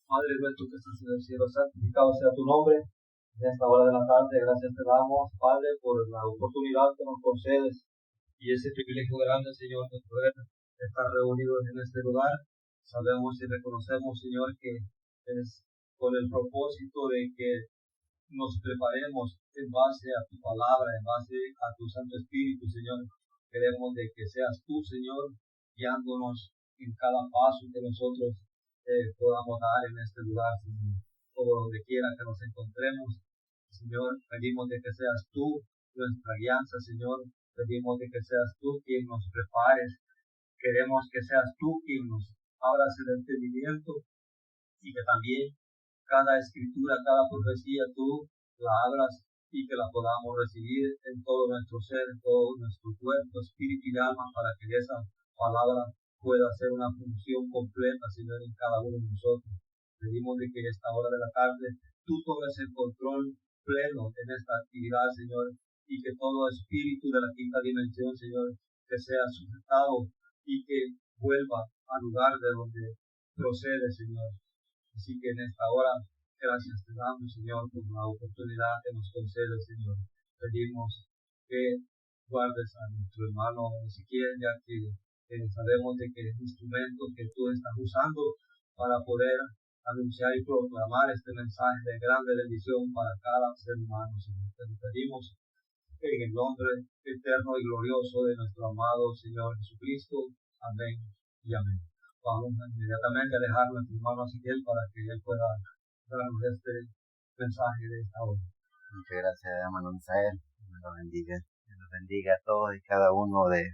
Padre nuestro que estás en el cielo, santificado sea tu nombre. En esta hora de la tarde, gracias te damos, Padre, por la oportunidad que nos concedes y ese privilegio grande, Señor, de poder estar reunidos en este lugar. Sabemos y reconocemos, Señor, que es con el propósito de que nos preparemos en base a tu palabra, en base a tu Santo Espíritu, Señor. Queremos de que seas tú, Señor, guiándonos en cada paso que nosotros podamos dar en este lugar, Señor. Todo donde quiera que nos encontremos, Señor, pedimos de que seas tú nuestra guianza, Señor. Pedimos de que seas tú quien nos prepares. Queremos que seas tú quien nos abras el entendimiento y que también cada escritura, cada profecía, tú la abras y que la podamos recibir en todo nuestro ser, en todo nuestro cuerpo, espíritu y alma, para que esa palabra pueda hacer una función completa, Señor, en cada uno de nosotros. Pedimos de que en esta hora de la tarde tú tomes el control pleno en esta actividad, Señor, y que todo espíritu de la quinta dimensión, Señor, que sea sujetado y que vuelva al lugar de donde procede, Señor. Así que en esta hora, gracias te damos, Señor, por la oportunidad que nos concede, Señor. Pedimos que guardes a nuestro hermano Ezequiel, ya que sabemos de que es instrumento que tú estás usando para poder anunciar y proclamar este mensaje de grande bendición para cada ser humano, Señor. Te lo pedimos en el nombre eterno y glorioso de nuestro amado Señor Jesucristo. Amén y amén. Vamos inmediatamente a dejar a nuestro hermano Ezequiel para que él pueda darnos este mensaje de esta hora. Muchas gracias, hermano Misael. Dios lo bendiga. Dios los bendiga a todos y cada uno de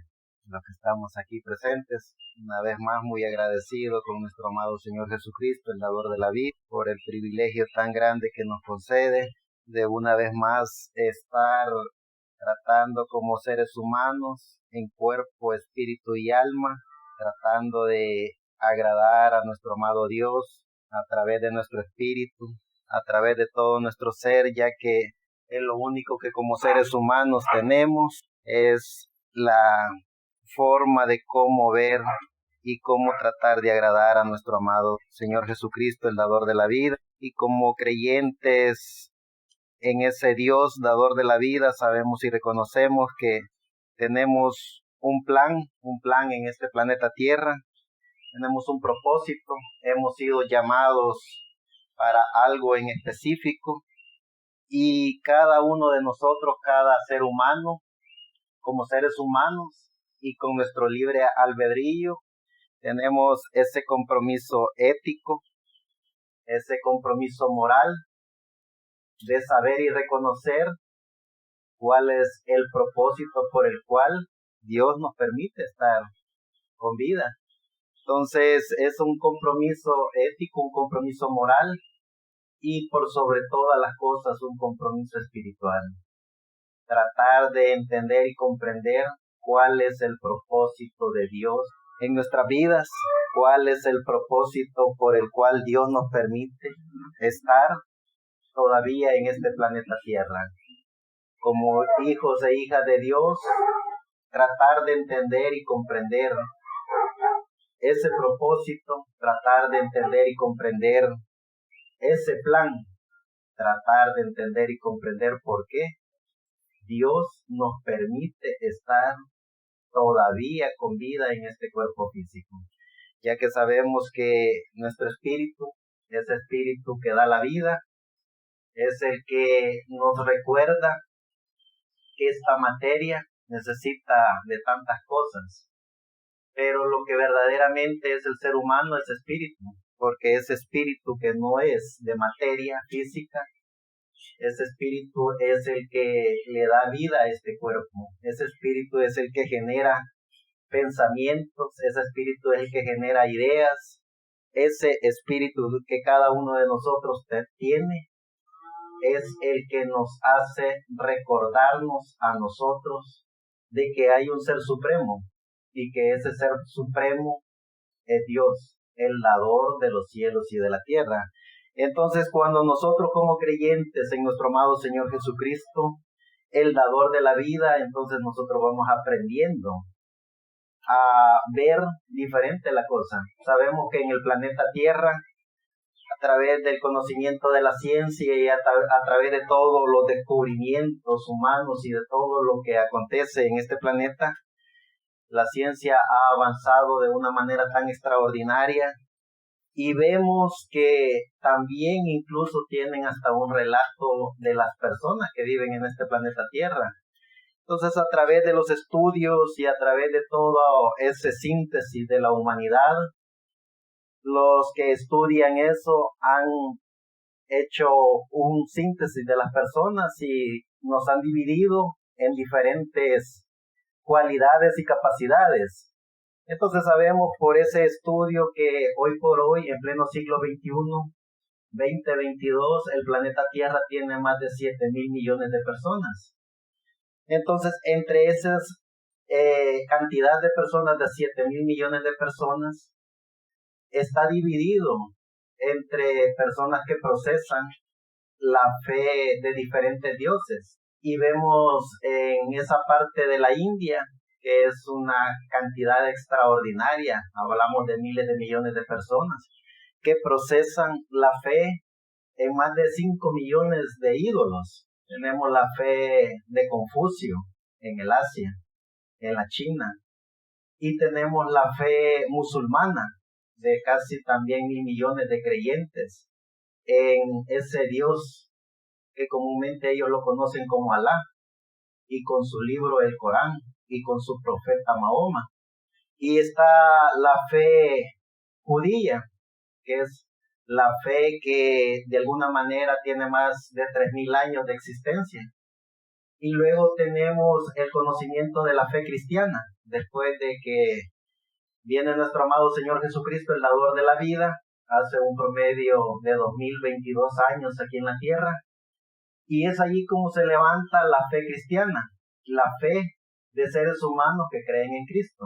los que estamos aquí presentes. Una vez más, muy agradecido con nuestro amado Señor Jesucristo, el dador de la vida, por el privilegio tan grande que nos concede de una vez más estar tratando como seres humanos en cuerpo, espíritu y alma, tratando de agradar a nuestro amado Dios a través de nuestro espíritu, a través de todo nuestro ser, ya que es lo único que como seres humanos tenemos, es la forma de cómo ver y cómo tratar de agradar a nuestro amado Señor Jesucristo, el dador de la vida. Y como creyentes en ese Dios dador de la vida, sabemos y reconocemos que tenemos un plan en este planeta Tierra, tenemos un propósito, hemos sido llamados para algo en específico y cada uno de nosotros, cada ser humano, como seres humanos y con nuestro libre albedrío, tenemos ese compromiso ético, ese compromiso moral de saber y reconocer cuál es el propósito por el cual Dios nos permite estar con vida. Entonces es un compromiso ético, un compromiso moral y por sobre todas las cosas un compromiso espiritual. Tratar de entender y comprender cuál es el propósito de Dios en nuestras vidas, cuál es el propósito por el cual Dios nos permite estar todavía en este planeta Tierra. Como hijos e hijas de Dios, tratar de entender y comprender ese propósito, tratar de entender y comprender ese plan, tratar de entender y comprender por qué Dios nos permite estar todavía con vida en este cuerpo físico, ya que sabemos que nuestro espíritu, ese espíritu que da la vida, es el que nos recuerda que esta materia necesita de tantas cosas, pero lo que verdaderamente es el ser humano es espíritu, porque ese espíritu que no es de materia física, ese espíritu es el que le da vida a este cuerpo, ese espíritu es el que genera pensamientos, ese espíritu es el que genera ideas, ese espíritu que cada uno de nosotros tiene es el que nos hace recordarnos a nosotros de que hay un ser supremo y que ese ser supremo es Dios, el dador de los cielos y de la tierra. Entonces, cuando nosotros como creyentes en nuestro amado Señor Jesucristo, el dador de la vida, entonces nosotros vamos aprendiendo a ver diferente la cosa. Sabemos que en el planeta Tierra a través del conocimiento de la ciencia y a través de todos los descubrimientos humanos y de todo lo que acontece en este planeta, la ciencia ha avanzado de una manera tan extraordinaria y vemos que también incluso tienen hasta un relato de las personas que viven en este planeta Tierra. Entonces, a través de los estudios y a través de todo ese síntesis de la humanidad, los que estudian eso han hecho un síntesis de las personas y nos han dividido en diferentes cualidades y capacidades. Entonces sabemos por ese estudio que hoy por hoy, en pleno siglo XXI, 2022, el planeta Tierra tiene más de 7.000 millones de personas. Entonces, entre esas cantidad de personas, de 7.000 millones de personas, está dividido entre personas que procesan la fe de diferentes dioses. Y vemos en esa parte de la India, que es una cantidad extraordinaria, hablamos de miles de millones de personas, que procesan la fe en más de 5 millones de ídolos. Tenemos la fe de Confucio en el Asia, en la China, y tenemos la fe musulmana de casi también 1.000 millones de creyentes en ese Dios que comúnmente ellos lo conocen como Alá, y con su libro el Corán, y con su profeta Mahoma. Y está la fe judía, que es la fe que de alguna manera tiene más de 3.000 años de existencia. Y luego tenemos el conocimiento de la fe cristiana, después de que viene nuestro amado Señor Jesucristo, el dador de la vida, hace un promedio de 2022 años aquí en la tierra. Y es allí como se levanta la fe cristiana, la fe de seres humanos que creen en Cristo.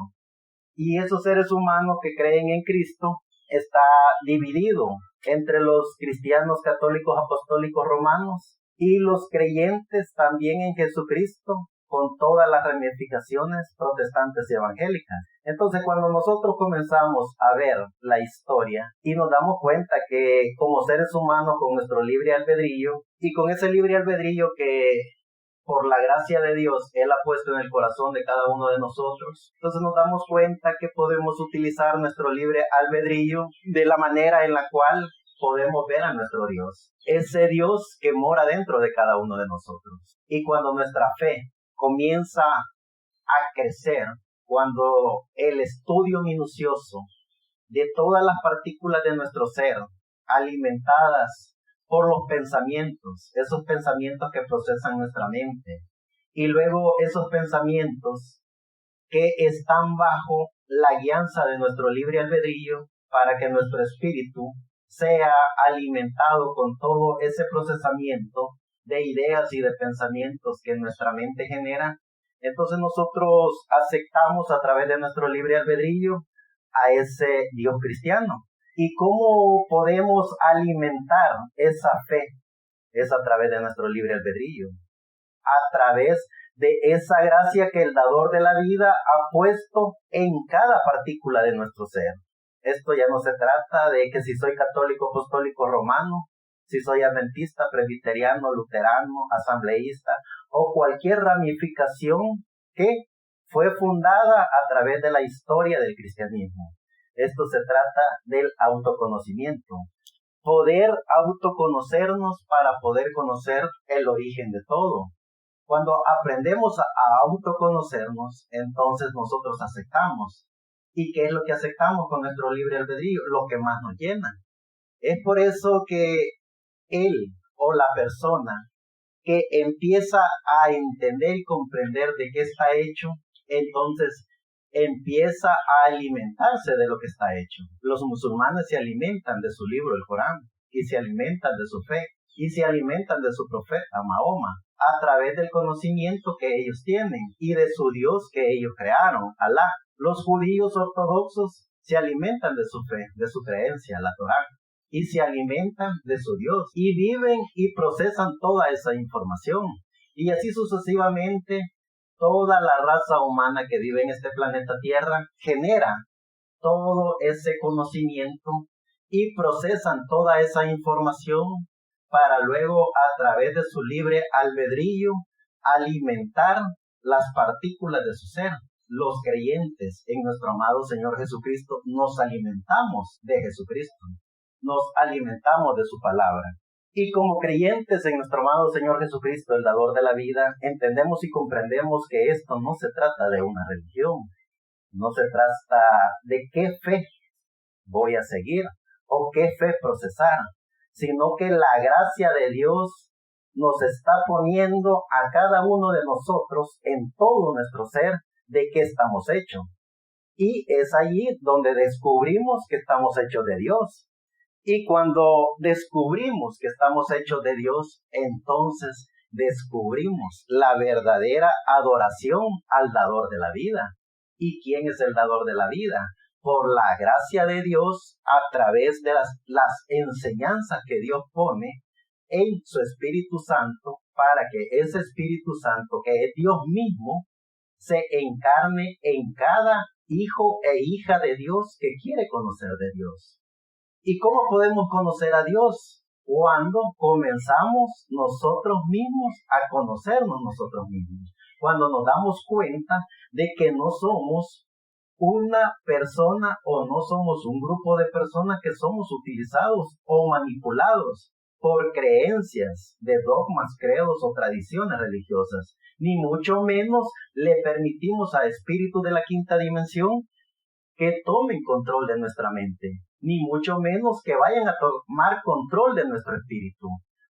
Y esos seres humanos que creen en Cristo está dividido entre los cristianos católicos apostólicos romanos y los creyentes también en Jesucristo, con todas las ramificaciones protestantes y evangélicas. Entonces, cuando nosotros comenzamos a ver la historia y nos damos cuenta que como seres humanos con nuestro libre albedrillo y con ese libre albedrillo que por la gracia de Dios Él ha puesto en el corazón de cada uno de nosotros, entonces nos damos cuenta que podemos utilizar nuestro libre albedrillo de la manera en la cual podemos ver a nuestro Dios, ese Dios que mora dentro de cada uno de nosotros. Y cuando nuestra fe comienza a crecer, cuando el estudio minucioso de todas las partículas de nuestro ser, alimentadas por los pensamientos, esos pensamientos que procesan nuestra mente, y luego esos pensamientos que están bajo la guianza de nuestro libre albedrío, para que nuestro espíritu sea alimentado con todo ese procesamiento de ideas y de pensamientos que nuestra mente genera. Entonces nosotros aceptamos a través de nuestro libre albedrío a ese Dios cristiano. ¿Y cómo podemos alimentar esa fe? Es a través de nuestro libre albedrío, a través de esa gracia que el dador de la vida ha puesto en cada partícula de nuestro ser. Esto ya no se trata de que si soy católico, apostólico, romano, si soy adventista, presbiteriano, luterano, asambleísta o cualquier ramificación que fue fundada a través de la historia del cristianismo. Esto se trata del autoconocimiento. Poder autoconocernos para poder conocer el origen de todo. Cuando aprendemos a autoconocernos, entonces nosotros aceptamos. ¿Y qué es lo que aceptamos con nuestro libre albedrío? Lo que más nos llena. Es por eso que él o la persona que empieza a entender y comprender de qué está hecho, entonces empieza a alimentarse de lo que está hecho. Los musulmanes se alimentan de su libro, el Corán, y se alimentan de su fe, y se alimentan de su profeta, Mahoma, a través del conocimiento que ellos tienen, y de su Dios que ellos crearon, Alá. Los judíos ortodoxos se alimentan de su fe, de su creencia, la Torá, y se alimentan de su Dios, y viven y procesan toda esa información. Y así sucesivamente, toda la raza humana que vive en este planeta Tierra genera todo ese conocimiento y procesan toda esa información para luego, a través de su libre albedrío, alimentar las partículas de su ser. Los creyentes en nuestro amado Señor Jesucristo nos alimentamos de Jesucristo, nos alimentamos de su palabra. Y como creyentes en nuestro amado Señor Jesucristo, el dador de la vida, entendemos y comprendemos que esto no se trata de una religión, no se trata de qué fe voy a seguir o qué fe procesar, sino que la gracia de Dios nos está poniendo a cada uno de nosotros en todo nuestro ser de qué estamos hechos. Y es allí donde descubrimos que estamos hechos de Dios. Y cuando descubrimos que estamos hechos de Dios, entonces descubrimos la verdadera adoración al dador de la vida. ¿Y quién es el dador de la vida? Por la gracia de Dios, a través de las enseñanzas que Dios pone en su Espíritu Santo, para que ese Espíritu Santo, que es Dios mismo, se encarne en cada hijo e hija de Dios que quiere conocer de Dios. ¿Y cómo podemos conocer a Dios? Cuando comenzamos nosotros mismos a conocernos nosotros mismos. Cuando nos damos cuenta de que no somos una persona o no somos un grupo de personas que somos utilizados o manipulados por creencias de dogmas, credos o tradiciones religiosas. Ni mucho menos le permitimos a espíritus de la quinta dimensión que tomen control de nuestra mente, ni mucho menos que vayan a tomar control de nuestro espíritu.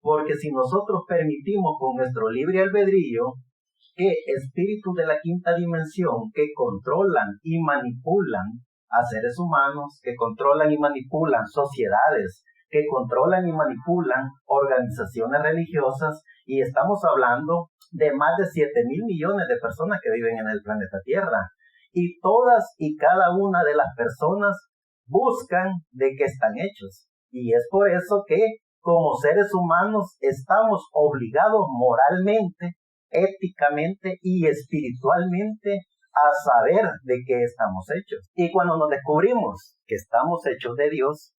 Porque si nosotros permitimos con nuestro libre albedrío que espíritus de la quinta dimensión que controlan y manipulan a seres humanos, que controlan y manipulan sociedades, que controlan y manipulan organizaciones religiosas, y estamos hablando de más de 7,000 millones de personas que viven en el planeta Tierra, y todas y cada una de las personas buscan de qué están hechos, y es por eso que como seres humanos estamos obligados moralmente, éticamente y espiritualmente a saber de qué estamos hechos. Y cuando nos descubrimos que estamos hechos de Dios,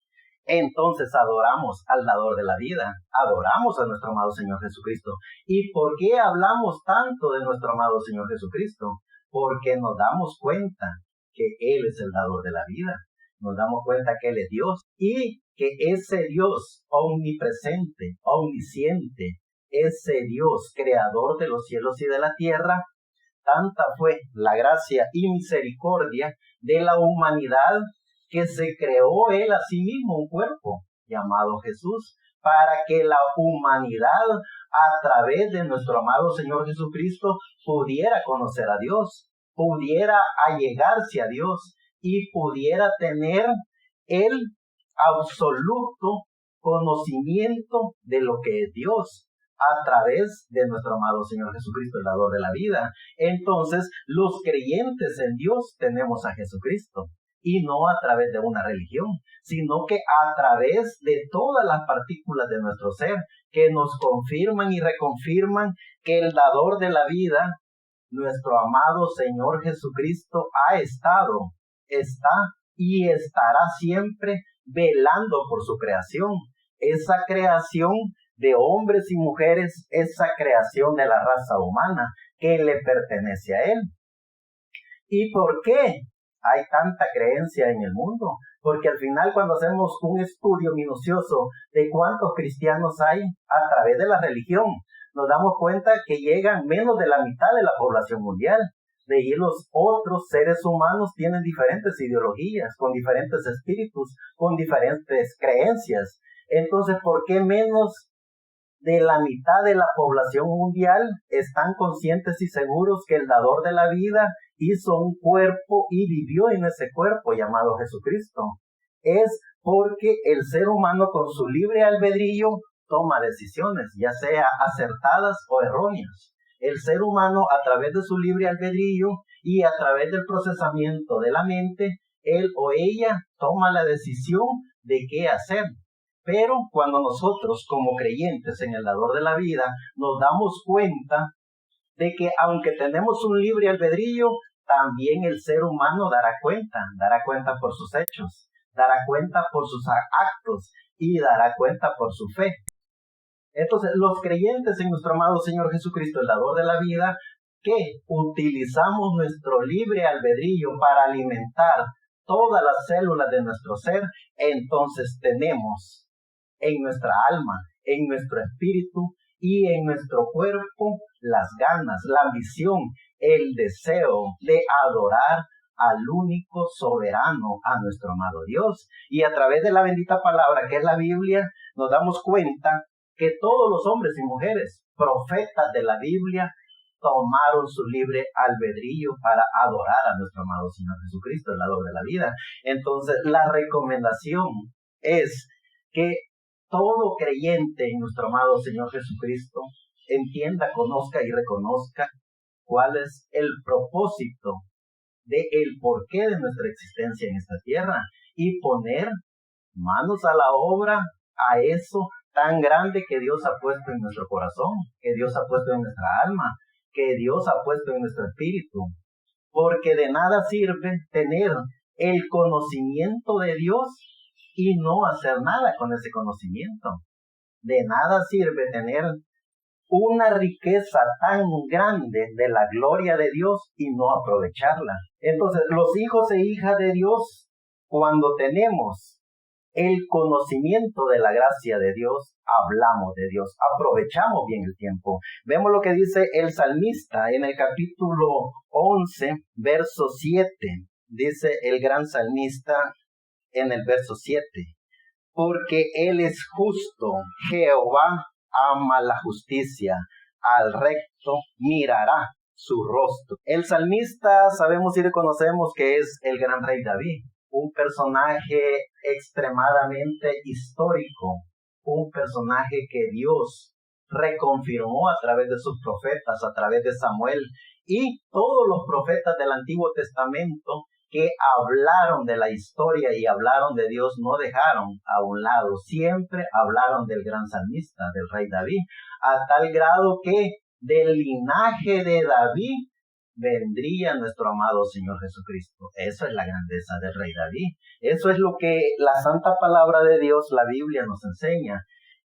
entonces adoramos al dador de la vida, adoramos a nuestro amado Señor Jesucristo. ¿Y por qué hablamos tanto de nuestro amado Señor Jesucristo? Porque nos damos cuenta que Él es el dador de la vida, nos damos cuenta que Él es Dios y que ese Dios omnipresente, omnisciente, ese Dios creador de los cielos y de la tierra, tanta fue la gracia y misericordia de la humanidad que se creó Él a sí mismo un cuerpo llamado Jesús, para que la humanidad a través de nuestro amado Señor Jesucristo pudiera conocer a Dios, pudiera allegarse a Dios y pudiera tener el absoluto conocimiento de lo que es Dios a través de nuestro amado Señor Jesucristo, el dador de la vida. Entonces, los creyentes en Dios tenemos a Jesucristo, y no a través de una religión, sino que a través de todas las partículas de nuestro ser, que nos confirman y reconfirman que el dador de la vida, nuestro amado Señor Jesucristo, ha estado, está y estará siempre velando por su creación. Esa creación de hombres y mujeres, esa creación de la raza humana que le pertenece a Él. ¿Y por qué hay tanta creencia en el mundo? Porque al final, cuando hacemos un estudio minucioso de cuántos cristianos hay a través de la religión, nos damos cuenta que llegan menos de la mitad de la población mundial. De ahí los otros seres humanos tienen diferentes ideologías, con diferentes espíritus, con diferentes creencias. Entonces, ¿por qué menos de la mitad de la población mundial están conscientes y seguros que el dador de la vida hizo un cuerpo y vivió en ese cuerpo llamado Jesucristo? Es porque el ser humano con su libre albedrío toma decisiones, ya sea acertadas o erróneas. El ser humano, a través de su libre albedrío y a través del procesamiento de la mente, él o ella toma la decisión de qué hacer. Pero cuando nosotros, como creyentes en el dador de la vida, nos damos cuenta de que aunque tenemos un libre albedrío, también el ser humano dará cuenta por sus hechos. dará cuenta por sus actos y dará cuenta por su fe. Entonces, los creyentes en nuestro amado Señor Jesucristo, el dador de la vida, que utilizamos nuestro libre albedrío para alimentar todas las células de nuestro ser, entonces tenemos en nuestra alma, en nuestro espíritu y en nuestro cuerpo las ganas, la ambición, el deseo de adorar al único soberano, a nuestro amado Dios. Y a través de la bendita palabra que es la Biblia, nos damos cuenta que todos los hombres y mujeres, profetas de la Biblia, tomaron su libre albedrío para adorar a nuestro amado Señor Jesucristo, el dador de la vida. Entonces, la recomendación es que todo creyente en nuestro amado Señor Jesucristo entienda, conozca y reconozca cuál es el propósito del porqué de nuestra existencia en esta tierra y poner manos a la obra a eso tan grande que Dios ha puesto en nuestro corazón, que Dios ha puesto en nuestra alma, que Dios ha puesto en nuestro espíritu. Porque de nada sirve tener el conocimiento de Dios y no hacer nada con ese conocimiento. De nada sirve tener una riqueza tan grande de la gloria de Dios y no aprovecharla. Entonces, los hijos e hijas de Dios, cuando tenemos el conocimiento de la gracia de Dios, hablamos de Dios, aprovechamos bien el tiempo. Vemos lo que dice el salmista en el capítulo 11, verso 7. Dice el gran salmista en el verso 7. Porque Él es justo, Jehová ama la justicia, al recto mirará su rostro. El salmista sabemos y reconocemos que es el gran rey David, un personaje extremadamente histórico, un personaje que Dios reconfirmó a través de sus profetas, a través de Samuel y todos los profetas del Antiguo Testamento que hablaron de la historia y hablaron de Dios, no dejaron a un lado, siempre hablaron del gran salmista, del rey David, a tal grado que del linaje de David vendría nuestro amado Señor Jesucristo. Eso es la grandeza del rey David. Eso es lo que la santa palabra de Dios, la Biblia, nos enseña,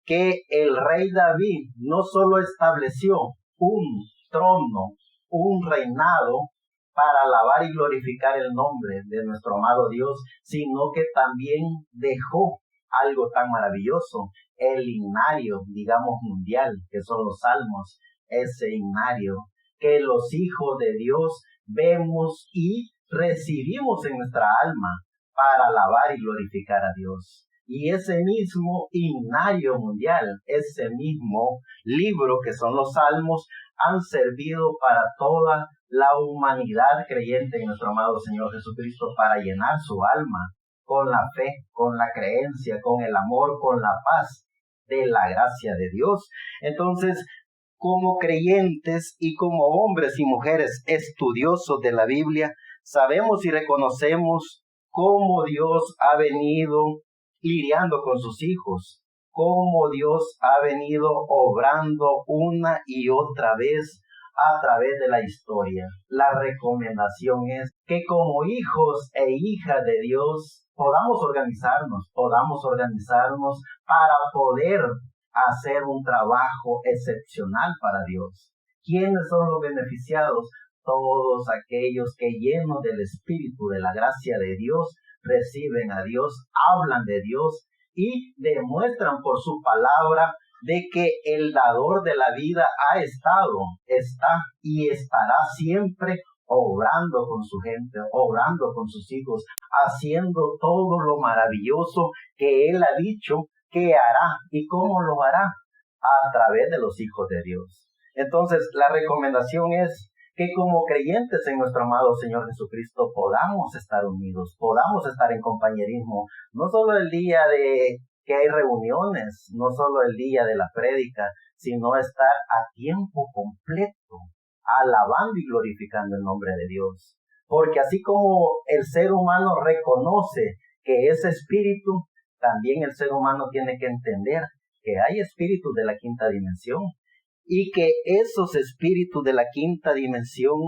que el rey David no solo estableció un trono, un reinado, para alabar y glorificar el nombre de nuestro amado Dios, sino que también dejó algo tan maravilloso, el himnario, digamos, mundial, que son los salmos, ese himnario que los hijos de Dios vemos y recibimos en nuestra alma para alabar y glorificar a Dios. Y ese mismo himnario mundial, ese mismo libro que son los salmos, han servido para toda la humanidad creyente en nuestro amado Señor Jesucristo para llenar su alma con la fe, con la creencia, con el amor, con la paz de la gracia de Dios. Entonces, como creyentes y como hombres y mujeres estudiosos de la Biblia, sabemos y reconocemos cómo Dios ha venido lidiando con sus hijos, cómo Dios ha venido obrando una y otra vez a través de la historia. La recomendación es que como hijos e hijas de Dios podamos organizarnos para poder hacer un trabajo excepcional para Dios. ¿Quiénes son los beneficiados? Todos aquellos que llenos del Espíritu de la gracia de Dios reciben a Dios, hablan de Dios y demuestran por su palabra de que el dador de la vida ha estado, está y estará siempre obrando con su gente, obrando con sus hijos, haciendo todo lo maravilloso que Él ha dicho que hará y cómo lo hará a través de los hijos de Dios. Entonces, la recomendación es que como creyentes en nuestro amado Señor Jesucristo podamos estar unidos, podamos estar en compañerismo, no solo el día de que hay reuniones, no solo el día de la prédica, sino estar a tiempo completo, alabando y glorificando el nombre de Dios. Porque así como el ser humano reconoce que es espíritu, también el ser humano tiene que entender que hay espíritus de la quinta dimensión y que esos espíritus de la quinta dimensión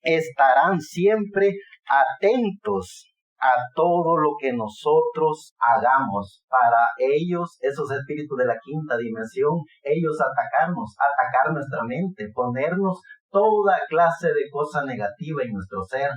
estarán siempre atentos a todo lo que nosotros hagamos. Para ellos, esos espíritus de la quinta dimensión, ellos atacar nuestra mente, ponernos toda clase de cosa negativa en nuestro ser.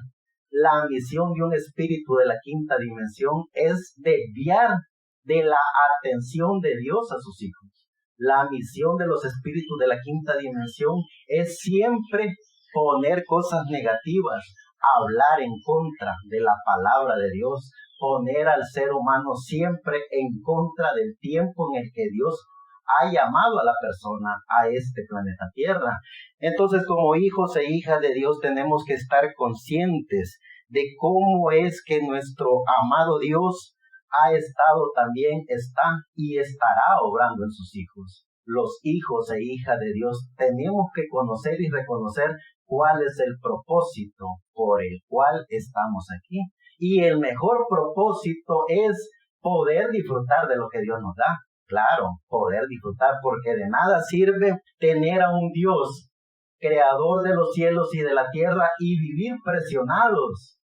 La misión de un espíritu de la quinta dimensión es desviar de la atención de Dios a sus hijos. La misión de los espíritus de la quinta dimensión es siempre poner cosas negativas, hablar en contra de la palabra de Dios, poner al ser humano siempre en contra del tiempo en el que Dios ha llamado a la persona a este planeta Tierra. Entonces, como hijos e hijas de Dios, tenemos que estar conscientes de cómo es que nuestro amado Dios ha estado, también está y estará obrando en sus hijos. Los hijos e hijas de Dios tenemos que conocer y reconocer cuál es el propósito por el cual estamos aquí. Y el mejor propósito es poder disfrutar de lo que Dios nos da. Claro, poder disfrutar, porque de nada sirve tener a un Dios, creador de los cielos y de la tierra, y vivir presionados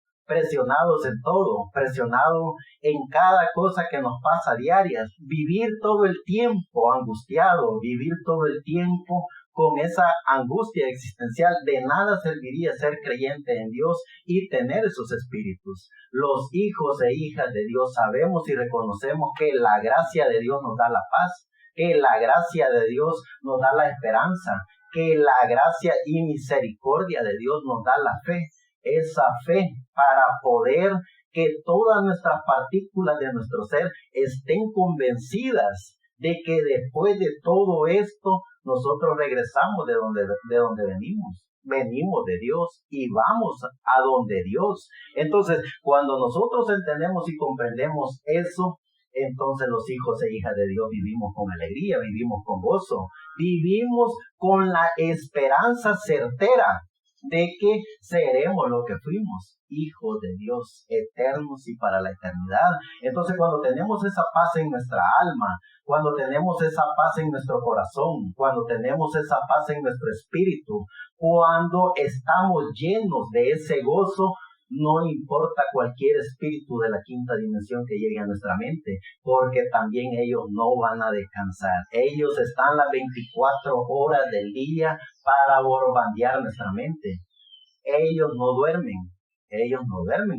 en todo, presionado en cada cosa que nos pasa diarias, vivir todo el tiempo angustiado, vivir todo el tiempo con esa angustia existencial. De nada serviría ser creyente en Dios y tener esos espíritus. Los hijos e hijas de Dios sabemos y reconocemos que la gracia de Dios nos da la paz, que la gracia de Dios nos da la esperanza, que la gracia y misericordia de Dios nos da la fe. Esa fe para poder que todas nuestras partículas de nuestro ser estén convencidas de que después de todo esto nosotros regresamos de donde venimos. Venimos de Dios y vamos a donde Dios. Entonces, cuando nosotros entendemos y comprendemos eso, entonces los hijos e hijas de Dios vivimos con alegría, vivimos con gozo, vivimos con la esperanza certera de que seremos lo que fuimos, hijos de Dios, eternos y para la eternidad. Entonces, cuando tenemos esa paz en nuestra alma, cuando tenemos esa paz en nuestro corazón, cuando tenemos esa paz en nuestro espíritu, cuando estamos llenos de ese gozo, no importa cualquier espíritu de la quinta dimensión que llegue a nuestra mente, porque también ellos no van a descansar. Ellos están las 24 horas del día para bombardear nuestra mente. Ellos no duermen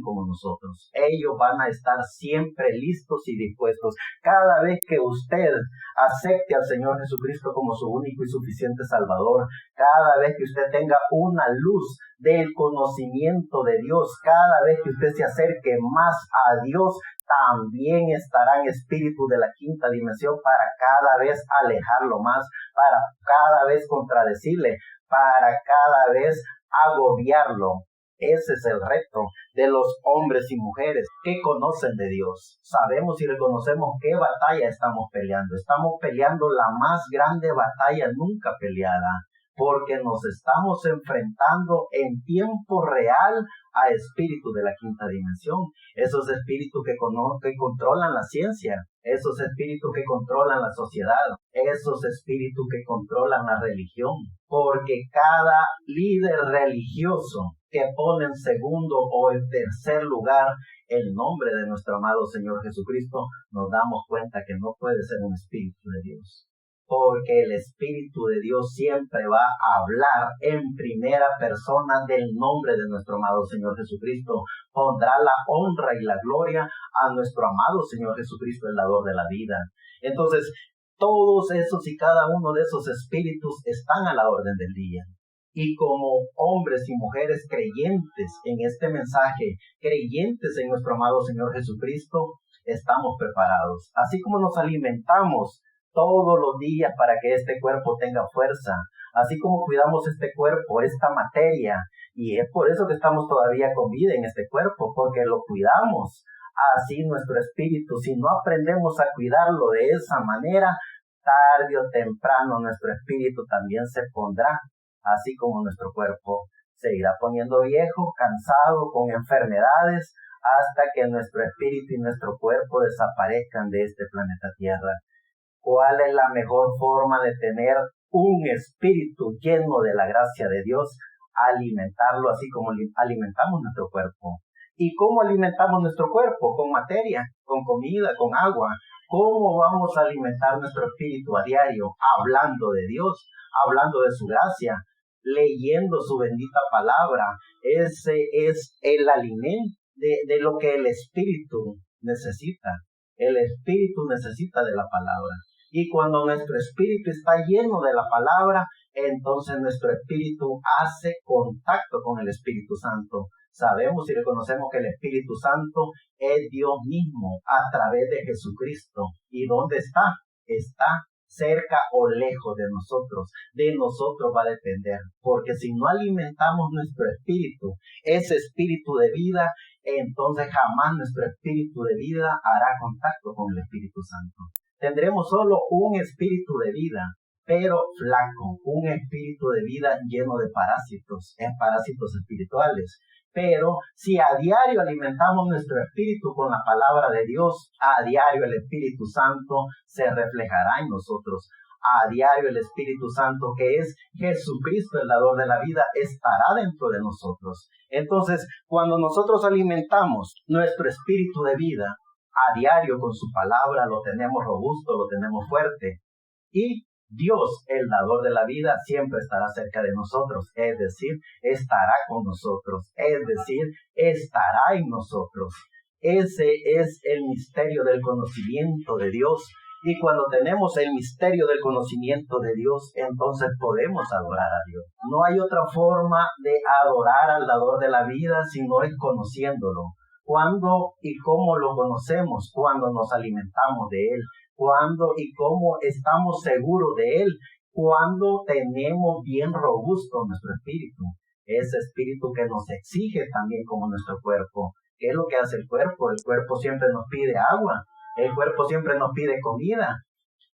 como nosotros. Ellos van a estar siempre listos y dispuestos. Cada vez que usted acepte al Señor Jesucristo como su único y suficiente Salvador, cada vez que usted tenga una luz del conocimiento de Dios, cada vez que usted se acerque más a Dios, también estarán espíritus de la quinta dimensión para cada vez alejarlo más, para cada vez contradecirle, para cada vez agobiarlo. Ese es el reto de los hombres y mujeres que conocen de Dios. Sabemos y reconocemos qué batalla estamos peleando. Estamos peleando la más grande batalla nunca peleada, porque nos estamos enfrentando en tiempo real a espíritus de la quinta dimensión, esos espíritus que controlan la ciencia, esos espíritus que controlan la sociedad, esos espíritus que controlan la religión, porque cada líder religioso que pone en segundo o en tercer lugar el nombre de nuestro amado Señor Jesucristo, nos damos cuenta que no puede ser un espíritu de Dios. Porque el Espíritu de Dios siempre va a hablar en primera persona del nombre de nuestro amado Señor Jesucristo. Pondrá la honra y la gloria a nuestro amado Señor Jesucristo, el dador de la vida. Entonces, todos esos y cada uno de esos espíritus están a la orden del día. Y como hombres y mujeres creyentes en este mensaje, creyentes en nuestro amado Señor Jesucristo, estamos preparados. Así como nos alimentamos todos los días para que este cuerpo tenga fuerza, así como cuidamos este cuerpo, esta materia, y es por eso que estamos todavía con vida en este cuerpo, porque lo cuidamos. Así nuestro espíritu, si no aprendemos a cuidarlo de esa manera, tarde o temprano nuestro espíritu también se pondrá, así como nuestro cuerpo se irá poniendo viejo, cansado, con enfermedades, hasta que nuestro espíritu y nuestro cuerpo desaparezcan de este planeta Tierra. ¿Cuál es la mejor forma de tener un espíritu lleno de la gracia de Dios? Alimentarlo así como alimentamos nuestro cuerpo. ¿Y cómo alimentamos nuestro cuerpo? Con materia, con comida, con agua. ¿Cómo vamos a alimentar nuestro espíritu a diario? Hablando de Dios, hablando de su gracia, leyendo su bendita palabra. Ese es el alimento de lo que el espíritu necesita. El espíritu necesita de la palabra. Y cuando nuestro espíritu está lleno de la palabra, entonces nuestro espíritu hace contacto con el Espíritu Santo. Sabemos y reconocemos que el Espíritu Santo es Dios mismo a través de Jesucristo. ¿Y dónde está? Está cerca o lejos de nosotros. De nosotros va a depender. Porque si no alimentamos nuestro espíritu, ese espíritu de vida, entonces jamás nuestro espíritu de vida hará contacto con el Espíritu Santo. Tendremos solo un espíritu de vida, pero flaco, un espíritu de vida lleno de parásitos espirituales. Pero si a diario alimentamos nuestro espíritu con la palabra de Dios, a diario el Espíritu Santo se reflejará en nosotros. A diario el Espíritu Santo, que es Jesucristo, el dador de la vida, estará dentro de nosotros. Entonces, cuando nosotros alimentamos nuestro espíritu de vida, a diario con su palabra lo tenemos robusto, lo tenemos fuerte. Y Dios, el dador de la vida, siempre estará cerca de nosotros, es decir, estará con nosotros, es decir, estará en nosotros. Ese es el misterio del conocimiento de Dios. Y cuando tenemos el misterio del conocimiento de Dios, entonces podemos adorar a Dios. No hay otra forma de adorar al dador de la vida sino es conociéndolo. ¿Cuándo y cómo lo conocemos? Cuando nos alimentamos de Él. ¿Cuándo y cómo estamos seguros de Él? Cuando tenemos bien robusto nuestro espíritu. Ese espíritu que nos exige también como nuestro cuerpo. ¿Qué es lo que hace el cuerpo? El cuerpo siempre nos pide agua. El cuerpo siempre nos pide comida.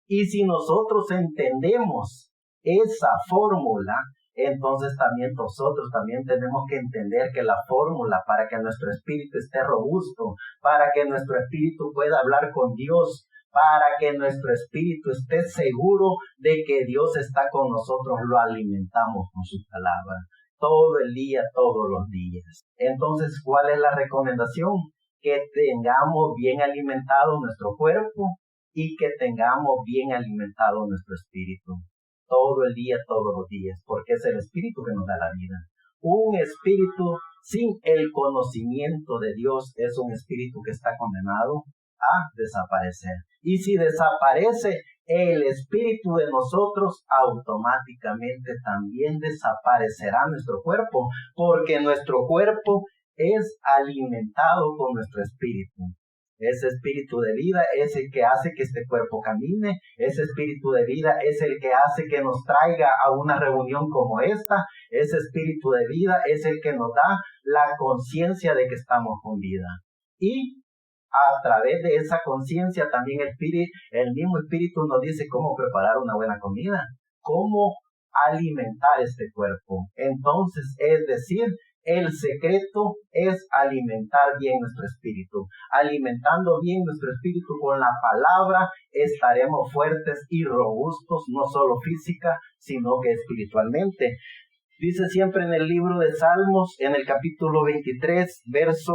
Y si nosotros entendemos esa fórmula, entonces también nosotros también tenemos que entender que la fórmula para que nuestro espíritu esté robusto, para que nuestro espíritu pueda hablar con Dios, para que nuestro espíritu esté seguro de que Dios está con nosotros, lo alimentamos con su palabra. Todo el día, todos los días. Entonces, ¿cuál es la recomendación? Que tengamos bien alimentado nuestro cuerpo y que tengamos bien alimentado nuestro espíritu. Todo el día, todos los días, porque es el espíritu que nos da la vida. Un espíritu sin el conocimiento de Dios es un espíritu que está condenado a desaparecer. Y si desaparece el espíritu de nosotros, automáticamente también desaparecerá nuestro cuerpo, porque nuestro cuerpo es alimentado con nuestro espíritu. Ese espíritu de vida es el que hace que este cuerpo camine. Ese espíritu de vida es el que hace que nos traiga a una reunión como esta. Ese espíritu de vida es el que nos da la conciencia de que estamos con vida. Y a través de esa conciencia también el mismo espíritu nos dice cómo preparar una buena comida, cómo alimentar este cuerpo. Entonces, es decir, el secreto es alimentar bien nuestro espíritu. Alimentando bien nuestro espíritu con la palabra, estaremos fuertes y robustos, no solo física, sino que espiritualmente. Dice siempre en el libro de Salmos, en el capítulo 23, verso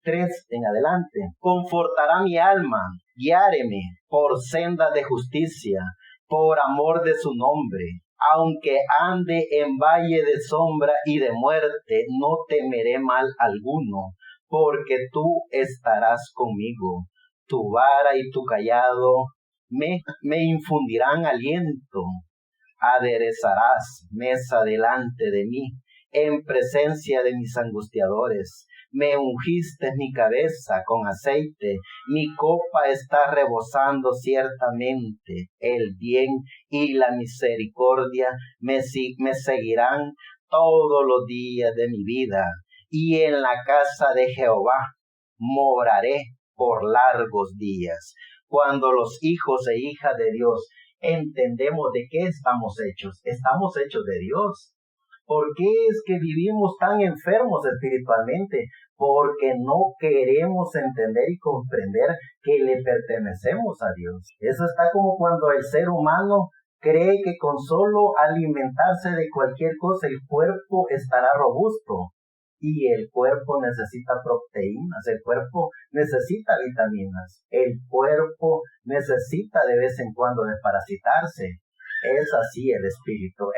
3 en adelante: confortará mi alma, guiáreme por sendas de justicia, por amor de su nombre. Aunque ande en valle de sombra y de muerte, no temeré mal alguno, porque tú estarás conmigo. Tu vara y tu cayado me infundirán aliento. Aderezarás mesa delante de mí, en presencia de mis angustiadores. Me ungiste mi cabeza con aceite, mi copa está rebosando ciertamente. El bien y la misericordia me seguirán todos los días de mi vida, y en la casa de Jehová moraré por largos días. Cuando los hijos e hijas de Dios entendemos de qué estamos hechos de Dios. ¿Por qué es que vivimos tan enfermos espiritualmente? Porque no queremos entender y comprender que le pertenecemos a Dios. Eso está como cuando el ser humano cree que con solo alimentarse de cualquier cosa el cuerpo estará robusto. y el cuerpo necesita proteínas, el cuerpo necesita vitaminas, el cuerpo necesita de vez en cuando desparasitarse. Es así el espíritu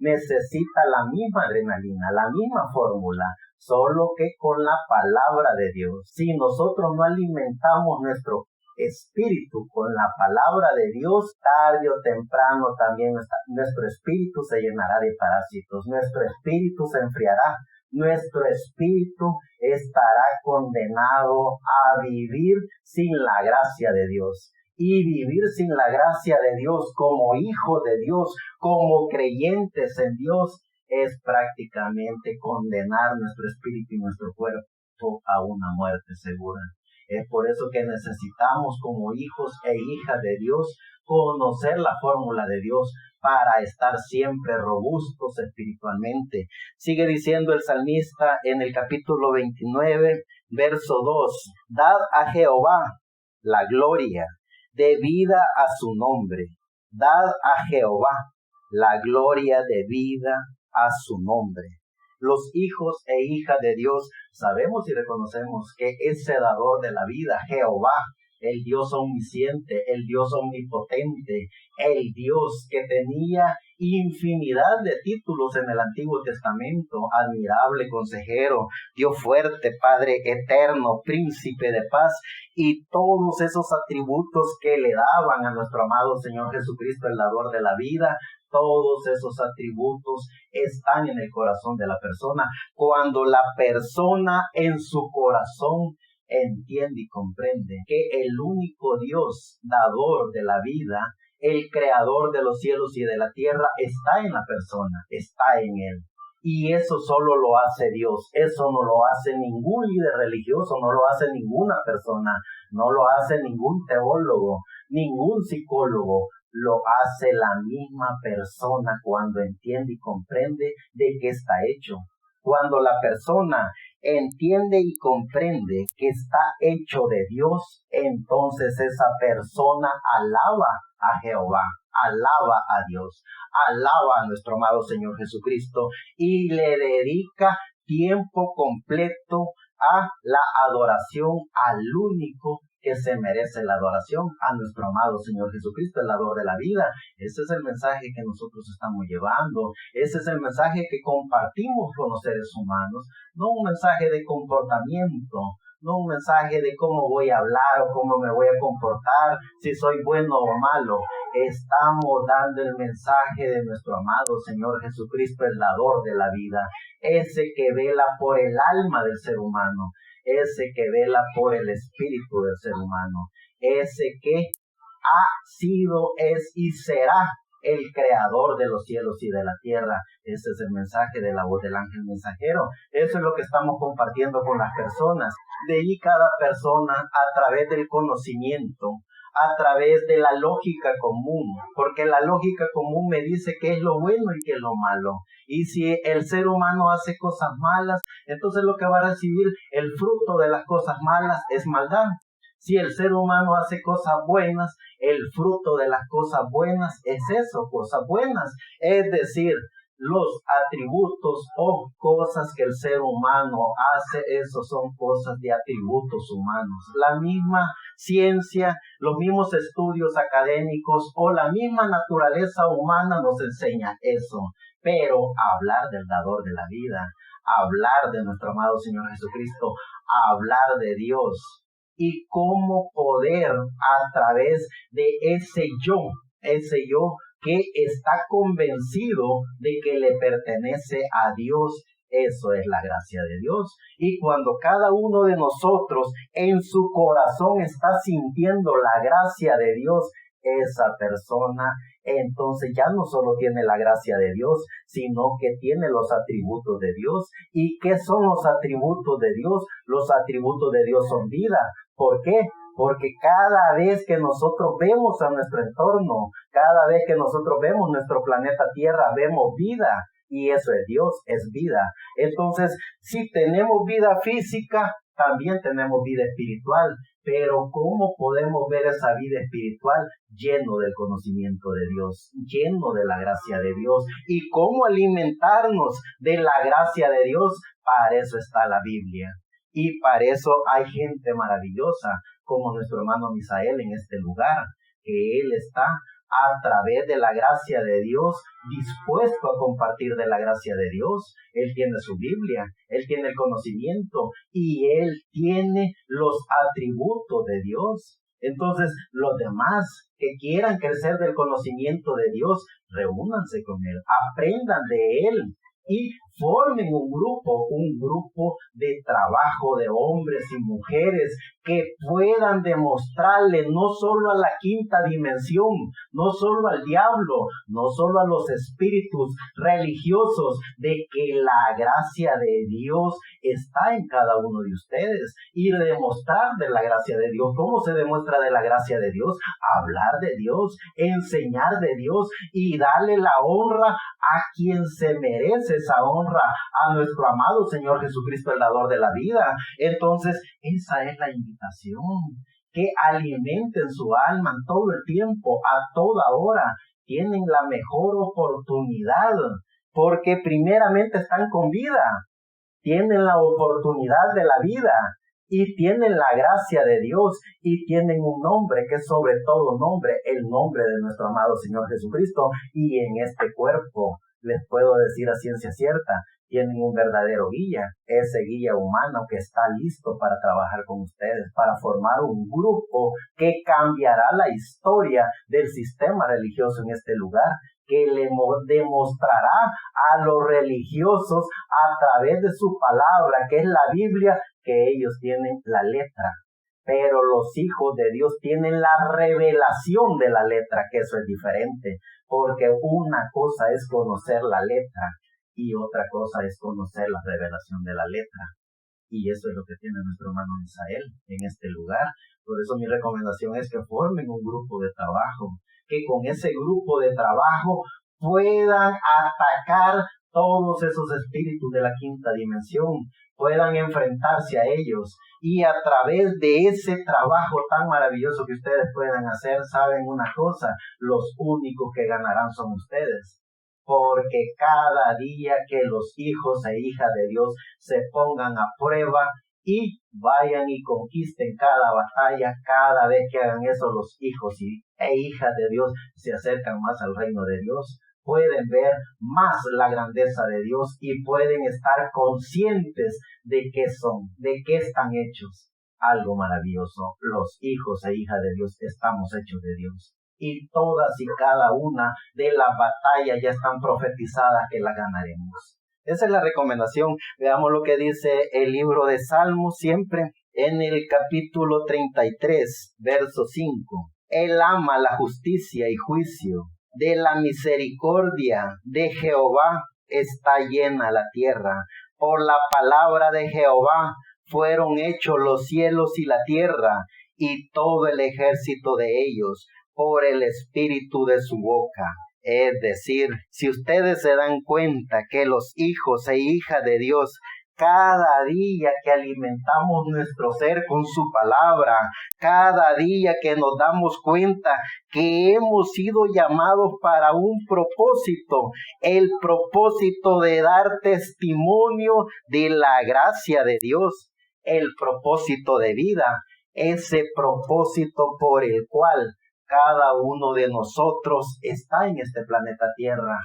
necesita la misma adrenalina, la misma fórmula, solo que con la palabra de Dios. Si nosotros no alimentamos nuestro espíritu con la palabra de Dios, tarde o temprano también nuestro espíritu se llenará de parásitos, nuestro espíritu se enfriará, nuestro espíritu estará condenado a vivir sin la gracia de Dios. Y vivir sin la gracia de Dios como hijos de Dios, como creyentes en Dios, es prácticamente condenar nuestro espíritu y nuestro cuerpo a una muerte segura. Es por eso que necesitamos, como hijos e hijas de Dios, conocer la fórmula de Dios para estar siempre robustos espiritualmente. Sigue diciendo el salmista en el capítulo 29, verso 2, dad a Jehová la gloria debida a su nombre. Dad a Jehová la gloria debida a su nombre. Los hijos e hijas de Dios sabemos y reconocemos que ese dador de la vida, Jehová, el Dios omnisciente, el Dios omnipotente, el Dios que tenía infinidad de títulos en el Antiguo Testamento, admirable consejero, Dios fuerte, Padre eterno, príncipe de paz, y todos esos atributos que le daban a nuestro amado Señor Jesucristo, el dador de la vida. Todos esos atributos están en el corazón de la persona. Cuando la persona en su corazón entiende y comprende que el único Dios, dador de la vida, el creador de los cielos y de la tierra, está en la persona, está en él. Y eso solo lo hace Dios, eso no lo hace ningún líder religioso, no lo hace ninguna persona, no lo hace ningún teólogo, ningún psicólogo. Lo hace la misma persona cuando entiende y comprende de qué está hecho. Cuando la persona entiende y comprende que está hecho de Dios, entonces esa persona alaba a Jehová, alaba a Dios, alaba a nuestro amado Señor Jesucristo y le dedica tiempo completo a la adoración al único que se merece la adoración, a nuestro amado Señor Jesucristo, el dador de la vida. Ese es el mensaje que nosotros estamos llevando, ese es el mensaje que compartimos con los seres humanos, no un mensaje de comportamiento, no un mensaje de cómo voy a hablar o cómo me voy a comportar, si soy bueno o malo. Estamos dando el mensaje de nuestro amado Señor Jesucristo, el dador de la vida, ese que vela por el alma del ser humano, ese que vela por el espíritu del ser humano, ese que ha sido, es y será el creador de los cielos y de la tierra. Ese es el mensaje de la voz del ángel mensajero. Eso es lo que estamos compartiendo con las personas. De ahí cada persona, a través del conocimiento, a través de la lógica común, porque la lógica común me dice qué es lo bueno y qué es lo malo. Y si el ser humano hace cosas malas, entonces lo que va a recibir el fruto de las cosas malas es maldad. Si el ser humano hace cosas buenas, el fruto de las cosas buenas es eso, cosas buenas. Es decir, los atributos o cosas que el ser humano hace, esos son cosas de atributos humanos. La misma ciencia, los mismos estudios académicos o la misma naturaleza humana nos enseña eso. Pero hablar del dador de la vida, hablar de nuestro amado Señor Jesucristo, hablar de Dios y cómo poder a través de ese yo que está convencido de que le pertenece a Dios, eso es la gracia de Dios. Y cuando cada uno de nosotros en su corazón está sintiendo la gracia de Dios, esa persona entonces ya no solo tiene la gracia de Dios, sino que tiene los atributos de Dios. ¿Y qué son los atributos de Dios? Los atributos de Dios son vida. ¿Por qué? Porque cada vez que nosotros vemos a nuestro entorno, cada vez que nosotros vemos nuestro planeta Tierra, vemos vida. Y eso es Dios, es vida. Entonces, si tenemos vida física, también tenemos vida espiritual. Pero ¿cómo podemos ver esa vida espiritual? Lleno del conocimiento de Dios, lleno de la gracia de Dios. ¿Y cómo alimentarnos de la gracia de Dios? Para eso está la Biblia. Y para eso hay gente maravillosa, como nuestro hermano Misael en este lugar, que él está a través de la gracia de Dios, dispuesto a compartir de la gracia de Dios. Él tiene su Biblia, él tiene el conocimiento y él tiene los atributos de Dios. Entonces, los demás que quieran crecer del conocimiento de Dios, reúnanse con él, aprendan de él y formen un grupo de trabajo de hombres y mujeres que puedan demostrarle no solo a la quinta dimensión, no solo al diablo, no solo a los espíritus religiosos, de que la gracia de Dios está en cada uno de ustedes, y demostrar de la gracia de Dios. ¿Cómo se demuestra de la gracia de Dios? Hablar de Dios, enseñar de Dios y darle la honra a quien se merece esa honra, a nuestro amado Señor Jesucristo, el dador de la vida. Entonces, esa es la invitación, que alimenten su alma todo el tiempo, a toda hora. Tienen la mejor oportunidad, porque primeramente están con vida, tienen la oportunidad de la vida, y tienen la gracia de Dios, y tienen un nombre que es sobre todo nombre, el nombre de nuestro amado Señor Jesucristo. Y en este cuerpo, les puedo decir a ciencia cierta, tienen un verdadero guía, ese guía humano que está listo para trabajar con ustedes, para formar un grupo que cambiará la historia del sistema religioso en este lugar, que le demostrará a los religiosos a través de su palabra, que es la Biblia, que ellos tienen la letra, pero los hijos de Dios tienen la revelación de la letra, que eso es diferente, porque una cosa es conocer la letra y otra cosa es conocer la revelación de la letra. Y eso es lo que tiene nuestro hermano Misael en este lugar. Por eso mi recomendación es que formen un grupo de trabajo, que con ese grupo de trabajo puedan atacar todos esos espíritus de la quinta dimensión, puedan enfrentarse a ellos, y a través de ese trabajo tan maravilloso que ustedes puedan hacer, saben una cosa, los únicos que ganarán son ustedes. Porque cada día que los hijos e hijas de Dios se pongan a prueba y vayan y conquisten cada batalla, cada vez que hagan eso, los hijos e hijas de Dios se acercan más al reino de Dios, pueden ver más la grandeza de Dios y pueden estar conscientes de qué son, de qué están hechos. Algo maravilloso, los hijos e hijas de Dios estamos hechos de Dios. Y todas y cada una de las batallas ya están profetizadas que las ganaremos. Esa es la recomendación. Veamos lo que dice el libro de Salmos, siempre en el capítulo 33, verso 5. Él ama la justicia y juicio. De la misericordia de Jehová está llena la tierra. Por la palabra de Jehová fueron hechos los cielos y la tierra, y todo el ejército de ellos, por el espíritu de su boca. Es decir, si ustedes se dan cuenta que los hijos e hijas de Dios, cada día que alimentamos nuestro ser con su palabra, cada día que nos damos cuenta que hemos sido llamados para un propósito, el propósito de dar testimonio de la gracia de Dios, el propósito de vida, ese propósito por el cual cada uno de nosotros está en este planeta Tierra.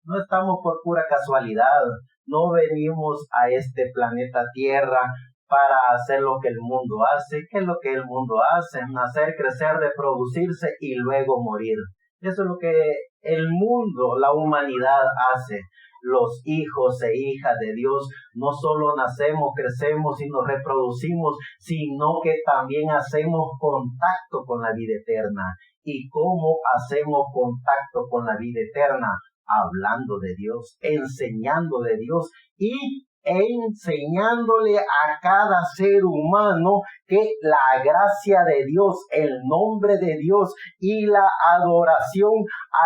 No estamos por pura casualidad, no venimos a este planeta Tierra para hacer lo que el mundo hace. ¿Qué es lo que el mundo hace? Nacer, crecer, reproducirse y luego morir. Eso es lo que el mundo, la humanidad hace. Los hijos e hijas de Dios no solo nacemos, crecemos y nos reproducimos, sino que también hacemos contacto con la vida eterna. ¿Y cómo hacemos contacto con la vida eterna? Hablando de Dios, enseñando de Dios y enseñándole a cada ser humano que la gracia de Dios, el nombre de Dios y la adoración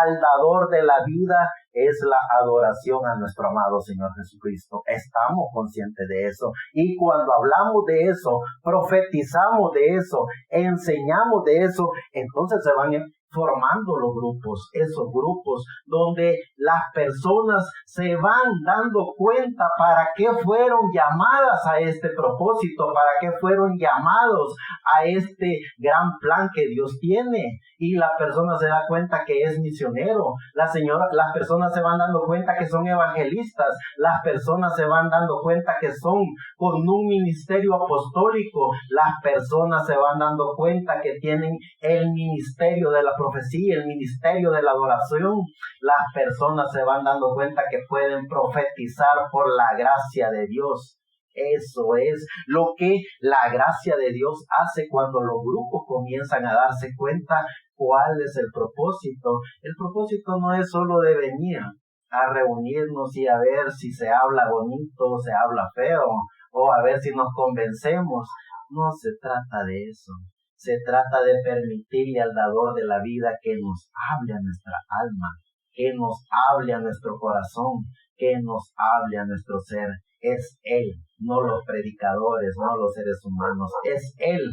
al dador de la vida es la adoración a nuestro amado Señor Jesucristo. Estamos conscientes de eso. Y cuando hablamos de eso, profetizamos de eso, enseñamos de eso, entonces se van formando los grupos, esos grupos donde las personas se van dando cuenta para qué fueron llamadas a este propósito, para qué fueron llamados a este gran plan que Dios tiene. Y la persona se da cuenta que es misionero, las personas se van dando cuenta que son evangelistas, las personas se van dando cuenta que son con un ministerio apostólico, las personas se van dando cuenta que tienen el ministerio de la profecía, el ministerio de la adoración, las personas se van dando cuenta que pueden profetizar por la gracia de Dios. Eso es lo que la gracia de Dios hace cuando los grupos comienzan a darse cuenta cuál es el propósito. El propósito no es solo de venir a reunirnos y a ver si se habla bonito o se habla feo, o a ver si nos convencemos. No se trata de eso. Se trata de permitirle al dador de la vida que nos hable a nuestra alma, que nos hable a nuestro corazón, que nos hable a nuestro ser. Es Él, no los predicadores, no los seres humanos. Es Él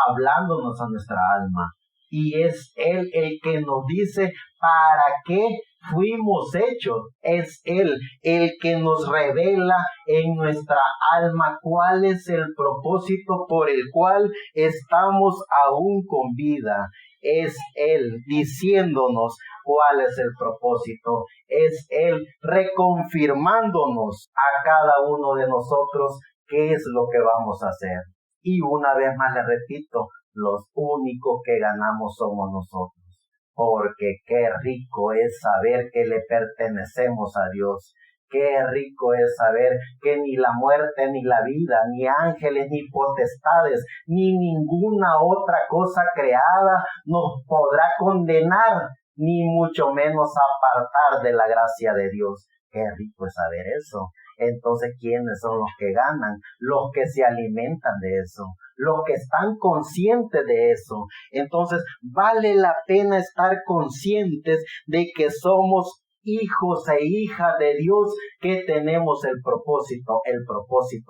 hablándonos a nuestra alma. Y es Él el que nos dice para qué fuimos hechos. Es Él el que nos revela en nuestra alma cuál es el propósito por el cual estamos aún con vida. Es Él diciéndonos cuál es el propósito. Es Él reconfirmándonos a cada uno de nosotros qué es lo que vamos a hacer. Y una vez más le repito, los únicos que ganamos somos nosotros. Porque qué rico es saber que le pertenecemos a Dios. Qué rico es saber que ni la muerte, ni la vida, ni ángeles, ni potestades, ni ninguna otra cosa creada nos podrá condenar, ni mucho menos apartar de la gracia de Dios. Qué rico es saber eso. Entonces, ¿quiénes son los que ganan? Los que se alimentan de eso, los que están conscientes de eso. Entonces, vale la pena estar conscientes de que somos hijos e hijas de Dios, que tenemos el propósito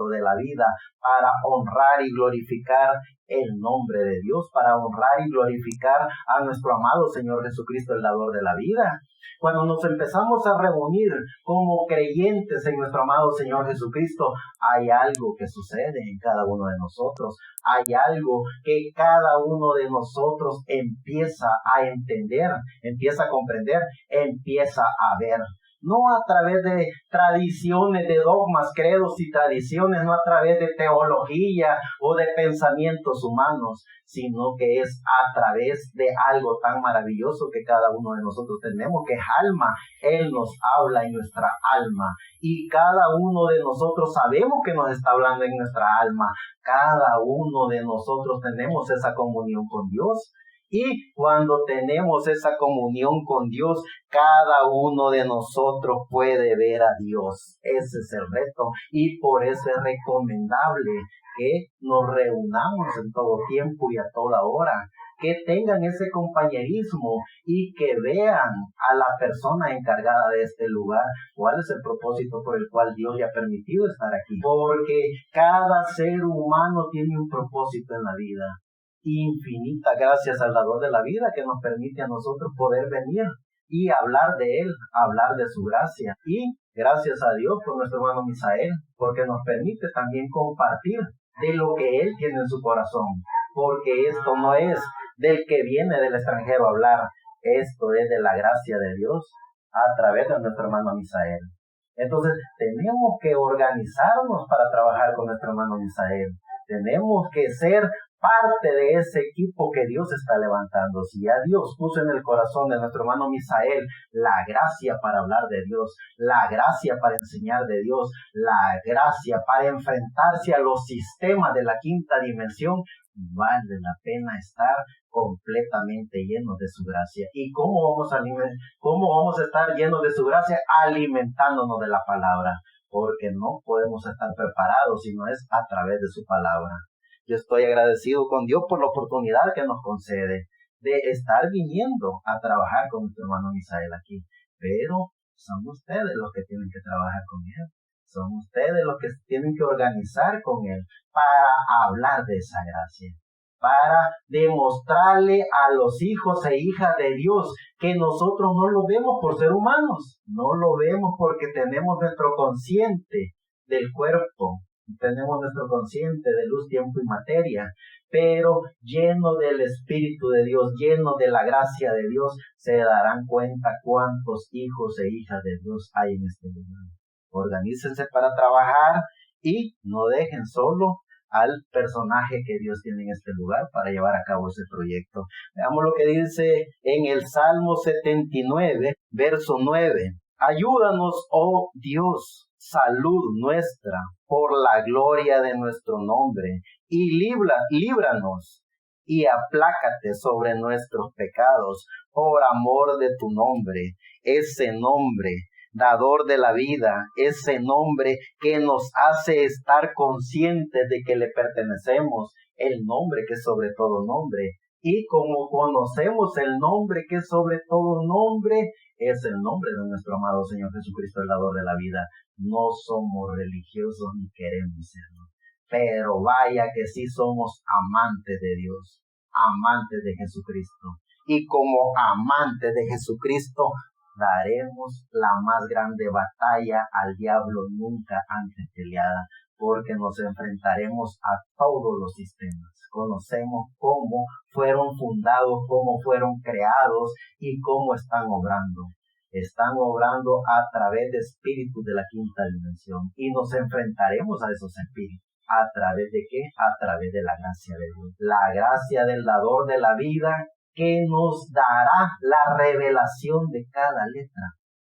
de la vida para honrar y glorificar el nombre de Dios, para honrar y glorificar a nuestro amado Señor Jesucristo, el dador de la vida. Cuando nos empezamos a reunir como creyentes en nuestro amado Señor Jesucristo, hay algo que sucede en cada uno de nosotros. Hay algo que cada uno de nosotros empieza a entender, empieza a comprender, empieza a ver. No a través de tradiciones, de dogmas, credos y tradiciones, no a través de teología o de pensamientos humanos, sino que es a través de algo tan maravilloso que cada uno de nosotros tenemos, que es alma. Él nos habla en nuestra alma y cada uno de nosotros sabemos que nos está hablando en nuestra alma. Cada uno de nosotros tenemos esa comunión con Dios. Y cuando tenemos esa comunión con Dios, cada uno de nosotros puede ver a Dios. Ese es el reto. Y por eso es recomendable que nos reunamos en todo tiempo y a toda hora. Que tengan ese compañerismo y que vean a la persona encargada de este lugar cuál es el propósito por el cual Dios le ha permitido estar aquí. Porque cada ser humano tiene un propósito en la vida. Infinita gracias al dador de la vida que nos permite a nosotros poder venir y hablar de Él, hablar de su gracia. Y gracias a Dios por nuestro hermano Misael, porque nos permite también compartir de lo que Él tiene en su corazón, porque esto no es del que viene del extranjero a hablar, esto es de la gracia de Dios a través de nuestro hermano Misael. Entonces tenemos que organizarnos para trabajar con nuestro hermano Misael. Tenemos que ser parte de ese equipo que Dios está levantando. Si ya Dios puso en el corazón de nuestro hermano Misael la gracia para hablar de Dios, la gracia para enseñar de Dios, la gracia para enfrentarse a los sistemas de la quinta dimensión, vale la pena estar completamente llenos de su gracia. ¿Y cómo vamos a estar llenos de su gracia? Alimentándonos de la palabra. porque no podemos estar preparados si no es a través de su palabra. Yo estoy agradecido con Dios por la oportunidad que nos concede de estar viniendo a trabajar con nuestro hermano Misael aquí, pero son ustedes los que tienen que trabajar con él, son ustedes los que tienen que organizar con él para hablar de esa gracia, para demostrarle a los hijos e hijas de Dios que nosotros no lo vemos por ser humanos, no lo vemos porque tenemos nuestro consciente del cuerpo, tenemos nuestro consciente de luz, tiempo y materia, pero lleno del Espíritu de Dios, lleno de la gracia de Dios, se darán cuenta cuántos hijos e hijas de Dios hay en este lugar. Organícense para trabajar y no dejen solo al personaje que Dios tiene en este lugar para llevar a cabo ese proyecto. Veamos lo que dice en el Salmo 79, verso 9. Ayúdanos, oh Dios, salud nuestra, por la gloria de nuestro nombre, y líbranos, y aplácate sobre nuestros pecados, por amor de tu nombre, ese nombre dador de la vida, ese nombre que nos hace estar conscientes de que le pertenecemos, el nombre que es sobre todo nombre. Y como conocemos el nombre que es sobre todo nombre, es el nombre de nuestro amado Señor Jesucristo, el dador de la vida. No somos religiosos ni queremos serlo, pero vaya que sí somos amantes de Dios, amantes de Jesucristo. Y como amantes de Jesucristo, daremos la más grande batalla al diablo nunca antes peleada, porque nos enfrentaremos a todos los sistemas. Conocemos cómo fueron fundados, cómo fueron creados y cómo están obrando. Están obrando a través de espíritus de la quinta dimensión y nos enfrentaremos a esos espíritus. ¿A través de qué? A través de la gracia de Dios. La gracia del dador de la vida, que nos dará la revelación de cada letra,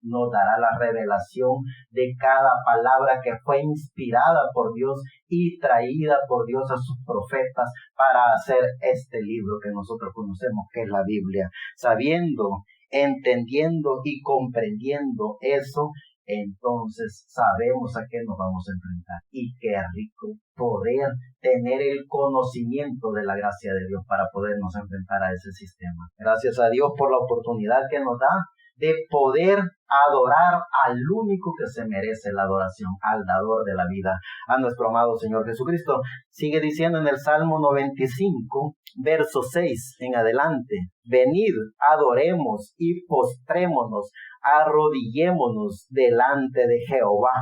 nos dará la revelación de cada palabra que fue inspirada por Dios y traída por Dios a sus profetas para hacer este libro que nosotros conocemos, que es la Biblia. Sabiendo, entendiendo y comprendiendo eso, entonces sabemos a qué nos vamos a enfrentar. Y qué rico poder tener el conocimiento de la gracia de Dios para podernos enfrentar a ese sistema. Gracias a Dios por la oportunidad que nos da de poder adorar al único que se merece la adoración, al dador de la vida, a nuestro amado Señor Jesucristo. Sigue diciendo en el Salmo 95, verso 6 en adelante: venid, adoremos y postrémonos, arrodillémonos delante de Jehová,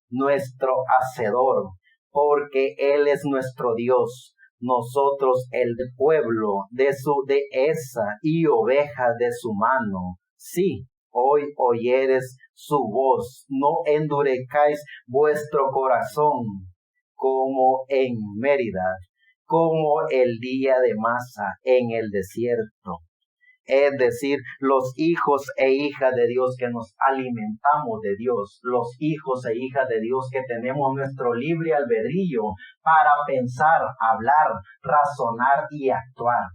nuestro Hacedor, porque Él es nuestro Dios, nosotros el pueblo de esa y oveja de su mano. Sí, hoy oyeres su voz, no endurezcáis vuestro corazón como en Mérida, como el día de Masa en el desierto. Es decir, los hijos e hijas de Dios que nos alimentamos de Dios, los hijos e hijas de Dios que tenemos nuestro libre albedrío para pensar, hablar, razonar y actuar.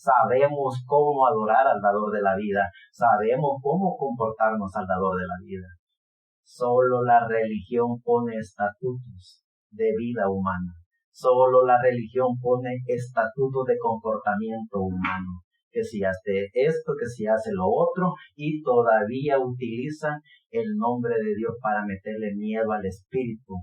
Sabemos cómo adorar al dador de la vida, sabemos cómo comportarnos al dador de la vida. Solo la religión pone estatutos de vida humana, solo la religión pone estatutos de comportamiento humano. Que si hace esto, que si hace lo otro, y todavía utilizan el nombre de Dios para meterle miedo al espíritu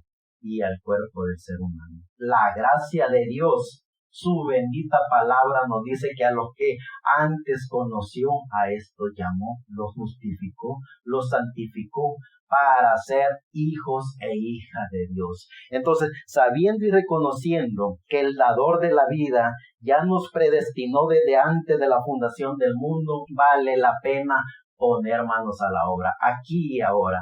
y al cuerpo del ser humano. La gracia de Dios, su bendita palabra, nos dice que a los que antes conoció, a esto llamó, los justificó, los santificó para ser hijos e hijas de Dios. Entonces, sabiendo y reconociendo que el dador de la vida ya nos predestinó desde antes de la fundación del mundo, vale la pena poner manos a la obra, aquí y ahora.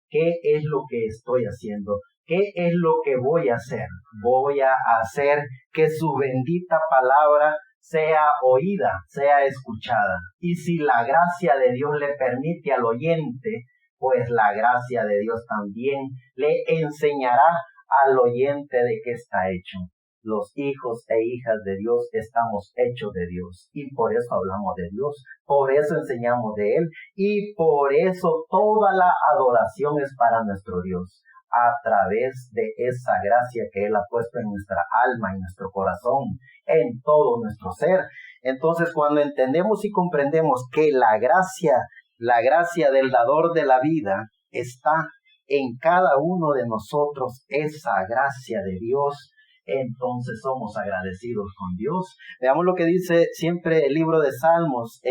¿Qué es lo que estoy haciendo? ¿Qué es lo que voy a hacer? Voy a hacer que su bendita palabra sea oída, sea escuchada. Y si la gracia de Dios le permite al oyente, pues la gracia de Dios también le enseñará al oyente de qué está hecho. Los hijos e hijas de Dios estamos hechos de Dios y por eso hablamos de Dios, por eso enseñamos de Él y por eso toda la adoración es para nuestro Dios. a través de esa gracia que Él ha puesto en nuestra alma, en nuestro corazón, en todo nuestro ser. Entonces, cuando entendemos y comprendemos que la gracia del dador de la vida está en cada uno de nosotros, esa gracia de Dios, entonces somos agradecidos con Dios. Veamos lo que dice siempre el libro de Salmos,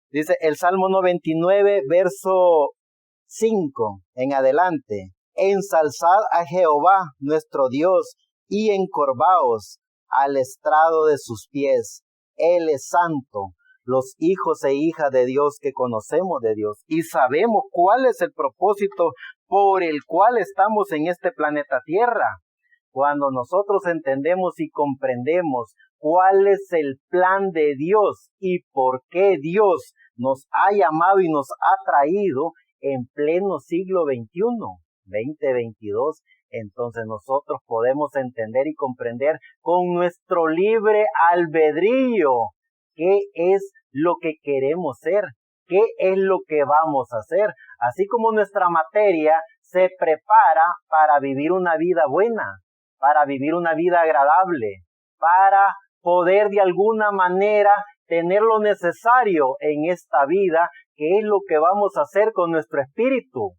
dice el Salmo 99, verso 5 en adelante. Ensalzad a Jehová nuestro Dios y encorvaos al estrado de sus pies. Él es santo. Los hijos e hijas de Dios que conocemos de Dios y sabemos cuál es el propósito por el cual estamos en este planeta Tierra. Cuando nosotros entendemos y comprendemos cuál es el plan de Dios y por qué Dios nos ha llamado y nos ha traído en pleno siglo XXI, 2022, entonces nosotros podemos entender y comprender con nuestro libre albedrío qué es lo que queremos ser, qué es lo que vamos a hacer, así como nuestra materia se prepara para vivir una vida buena, para vivir una vida agradable, para poder de alguna manera tener lo necesario en esta vida, qué es lo que vamos a hacer con nuestro espíritu,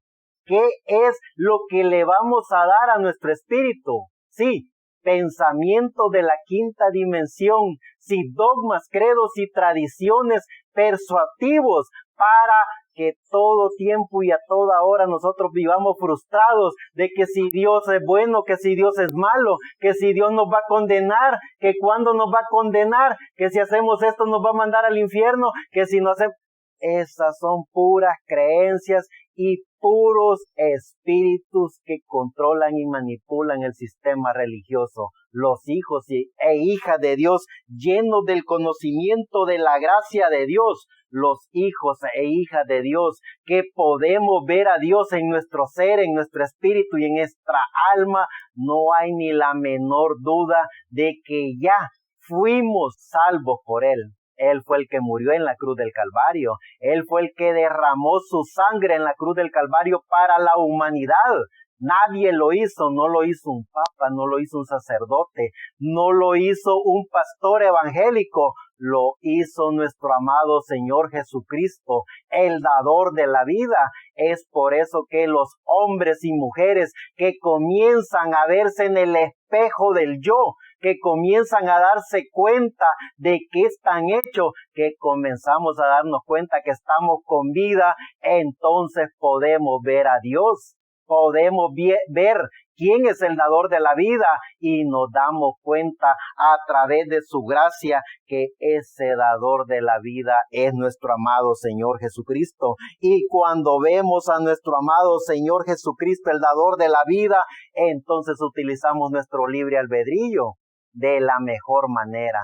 qué es lo que le vamos a dar a nuestro espíritu. Sí, pensamiento de la quinta dimensión, sí, dogmas, credos y tradiciones persuasivos para que todo tiempo y a toda hora nosotros vivamos frustrados de que si Dios es bueno, que si Dios es malo, que si Dios nos va a condenar, que cuándo nos va a condenar, que si hacemos esto nos va a mandar al infierno, que si no hacemos... Esas son puras creencias y puros espíritus que controlan y manipulan el sistema religioso. Los hijos e hijas de Dios, llenos del conocimiento de la gracia de Dios, los hijos e hijas de Dios, que podemos ver a Dios en nuestro ser, en nuestro espíritu y en nuestra alma, no hay ni la menor duda de que ya fuimos salvos por Él. Él fue el que murió en la cruz del Calvario. Él fue el que derramó su sangre en la cruz del Calvario para la humanidad. Nadie lo hizo, no lo hizo un papa, no lo hizo un sacerdote, no lo hizo un pastor evangélico, lo hizo nuestro amado Señor Jesucristo, el dador de la vida. Es por eso que los hombres y mujeres que comienzan a verse en el espejo del yo, que comienzan a darse cuenta de qué están hechos, que comenzamos a darnos cuenta que estamos con vida, entonces podemos ver a Dios. Podemos ver quién es el dador de la vida y nos damos cuenta a través de su gracia que ese dador de la vida es nuestro amado Señor Jesucristo. Y cuando vemos a nuestro amado Señor Jesucristo, el dador de la vida, entonces utilizamos nuestro libre albedrío de la mejor manera,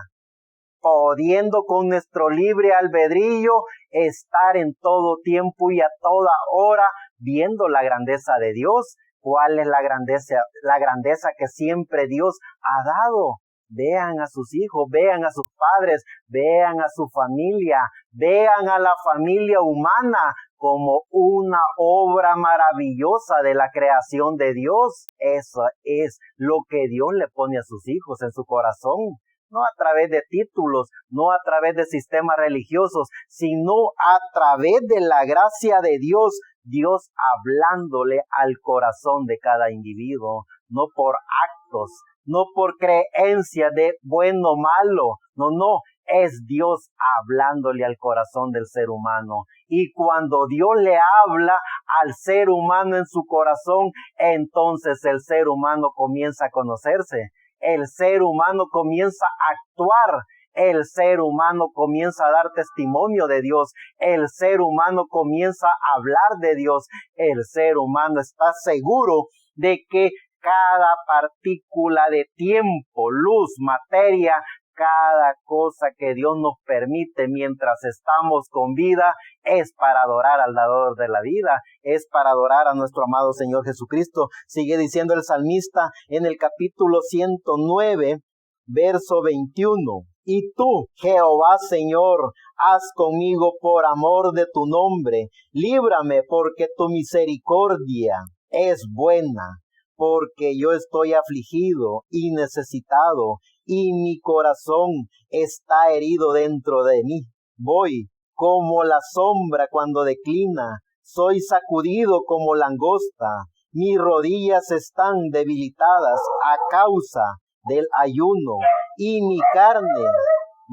pudiendo con nuestro libre albedrío estar en todo tiempo y a toda hora viendo la grandeza de Dios. ¿Cuál es la grandeza? La grandeza que siempre Dios ha dado. Vean a sus hijos, vean a sus padres, vean a su familia, vean a la familia humana como una obra maravillosa de la creación de Dios. Eso es lo que Dios le pone a sus hijos en su corazón. No a través de títulos, no a través de sistemas religiosos, sino a través de la gracia de Dios, Dios hablándole al corazón de cada individuo, no por actos, no por creencia de bueno o malo, no, es Dios hablándole al corazón del ser humano. Y cuando Dios le habla al ser humano en su corazón, entonces el ser humano comienza a conocerse. El ser humano comienza a actuar, el ser humano comienza a dar testimonio de Dios, el ser humano comienza a hablar de Dios, el ser humano está seguro de que cada partícula de tiempo, luz, materia, cada cosa que Dios nos permite mientras estamos con vida es para adorar al dador de la vida, es para adorar a nuestro amado Señor Jesucristo. Sigue diciendo el salmista en el capítulo 109, verso 21. Y tú, Jehová Señor, haz conmigo por amor de tu nombre, líbrame porque tu misericordia es buena, porque yo estoy afligido y necesitado, y mi corazón está herido dentro de mí. Voy como la sombra cuando declina, soy sacudido como langosta, mis rodillas están debilitadas a causa del ayuno, y mi carne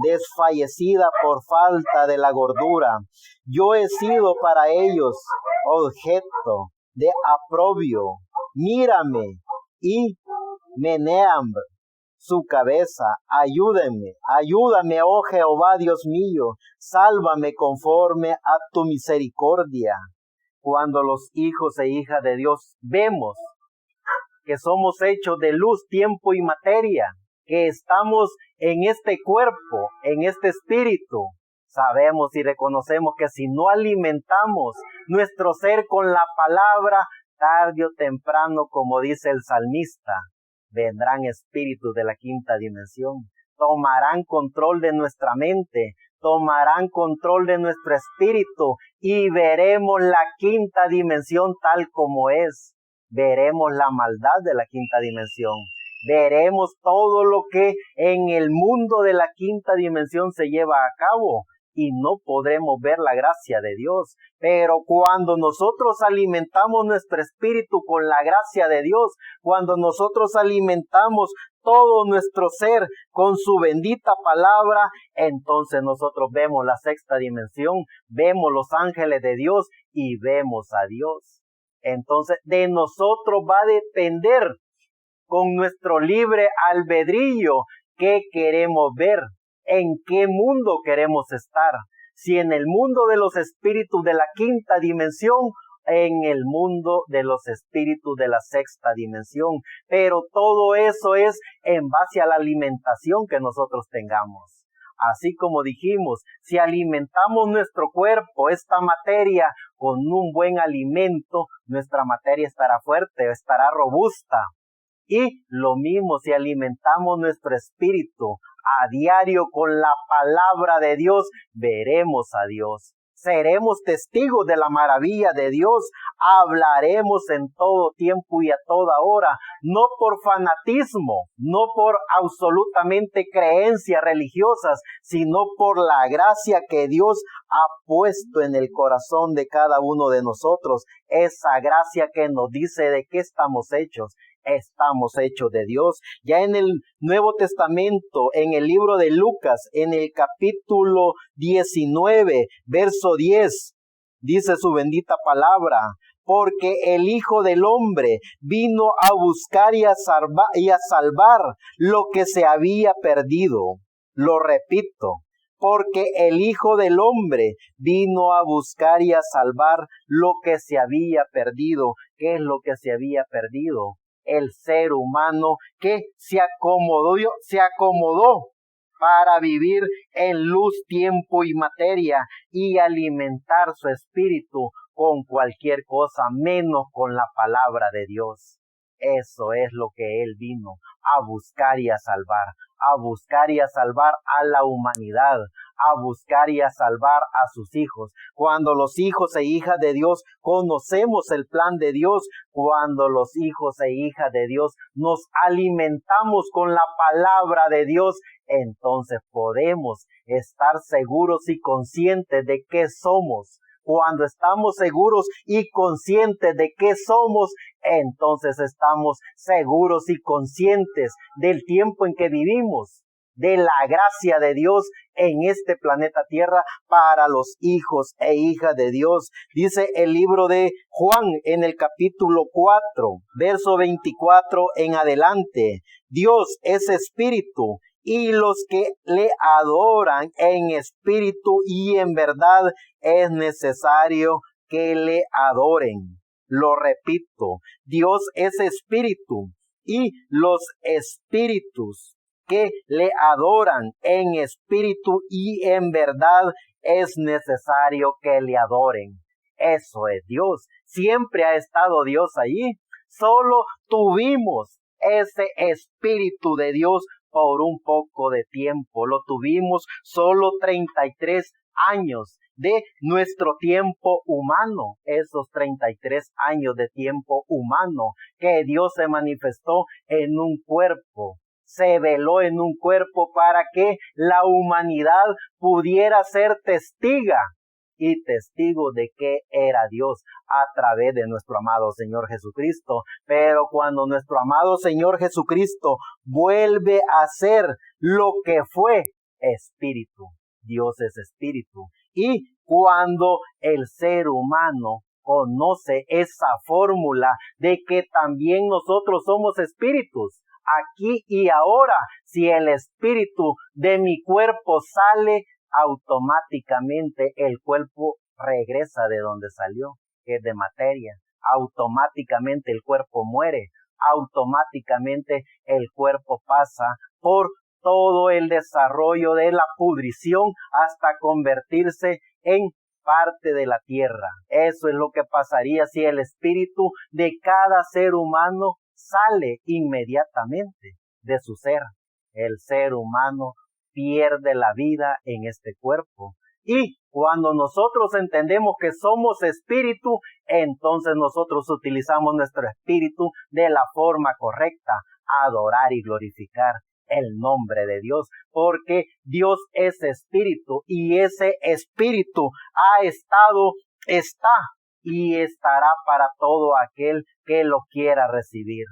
desfallecida por falta de la gordura. Yo he sido para ellos objeto de aprobio. Mírame y menean su cabeza. Ayúdame, oh Jehová, Dios mío, sálvame conforme a tu misericordia. Cuando los hijos e hijas de Dios vemos que somos hechos de luz, tiempo y materia, que estamos en este cuerpo, en este espíritu, sabemos y reconocemos que si no alimentamos nuestro ser con la palabra, tarde o temprano, como dice el salmista, vendrán espíritus de la quinta dimensión, tomarán control de nuestra mente, tomarán control de nuestro espíritu y veremos la quinta dimensión tal como es. Veremos la maldad de la quinta dimensión. Veremos todo lo que en el mundo de la quinta dimensión se lleva a cabo y no podremos ver la gracia de Dios. Pero cuando nosotros alimentamos nuestro espíritu con la gracia de Dios, cuando nosotros alimentamos todo nuestro ser con su bendita palabra, entonces nosotros vemos la sexta dimensión, vemos los ángeles de Dios y vemos a Dios. Entonces de nosotros va a depender con nuestro libre albedrío qué queremos ver, en qué mundo queremos estar, si en el mundo de los espíritus de la quinta dimensión, en el mundo de los espíritus de la sexta dimensión. Pero todo eso es en base a la alimentación que nosotros tengamos. Así como dijimos, si alimentamos nuestro cuerpo, esta materia, con un buen alimento, nuestra materia estará fuerte, estará robusta. Y lo mismo si alimentamos nuestro espíritu a diario con la palabra de Dios, veremos a Dios. Seremos testigos de la maravilla de Dios, hablaremos en todo tiempo y a toda hora, no por fanatismo, no por absolutamente creencias religiosas, sino por la gracia que Dios ha puesto en el corazón de cada uno de nosotros, esa gracia que nos dice de qué estamos hechos. Estamos hechos de Dios. Ya en el Nuevo Testamento, en el libro de Lucas, en el capítulo 19, verso 10, dice su bendita palabra, porque el Hijo del Hombre vino a buscar y a salvar lo que se había perdido. Lo repito, porque el Hijo del Hombre vino a buscar y a salvar lo que se había perdido. ¿Qué es lo que se había perdido? El ser humano que se acomodó para vivir en luz, tiempo y materia y alimentar su espíritu con cualquier cosa menos con la palabra de Dios. Eso es lo que Él vino a buscar y a salvar a la humanidad, a buscar y a salvar a sus hijos. Cuando los hijos e hijas de Dios conocemos el plan de Dios, cuando los hijos e hijas de Dios nos alimentamos con la palabra de Dios, entonces podemos estar seguros y conscientes de qué somos. Cuando estamos seguros y conscientes de qué somos, entonces estamos seguros y conscientes del tiempo en que vivimos, de la gracia de Dios en este planeta Tierra para los hijos e hijas de Dios. Dice el libro de Juan en el capítulo 4, verso 24 en adelante, Dios es espíritu, y los que le adoran en espíritu y en verdad es necesario que le adoren. Lo repito, Dios es espíritu y los espíritus que le adoran en espíritu y en verdad es necesario que le adoren. Eso es Dios. Siempre ha estado Dios allí. Solo tuvimos ese espíritu de Dios por un poco de tiempo. Lo tuvimos solo 33 años de nuestro tiempo humano, esos 33 años de tiempo humano que Dios se manifestó en un cuerpo, se veló en un cuerpo para que la humanidad pudiera ser testigo de que era Dios a través de nuestro amado Señor Jesucristo. Pero cuando nuestro amado Señor Jesucristo vuelve a ser lo que fue, espíritu, Dios es espíritu. Y cuando el ser humano conoce esa fórmula de que también nosotros somos espíritus, aquí y ahora, si el espíritu de mi cuerpo sale, automáticamente el cuerpo regresa de donde salió, que es de materia. Automáticamente el cuerpo muere. Automáticamente el cuerpo pasa por todo el desarrollo de la pudrición hasta convertirse en parte de la tierra. Eso es lo que pasaría si el espíritu de cada ser humano sale inmediatamente de su ser. El ser humano pierde la vida en este cuerpo. Y cuando nosotros entendemos que somos espíritu, entonces nosotros utilizamos nuestro espíritu de la forma correcta, adorar y glorificar el nombre de Dios, porque Dios es espíritu y ese espíritu está y estará para todo aquel que lo quiera recibir.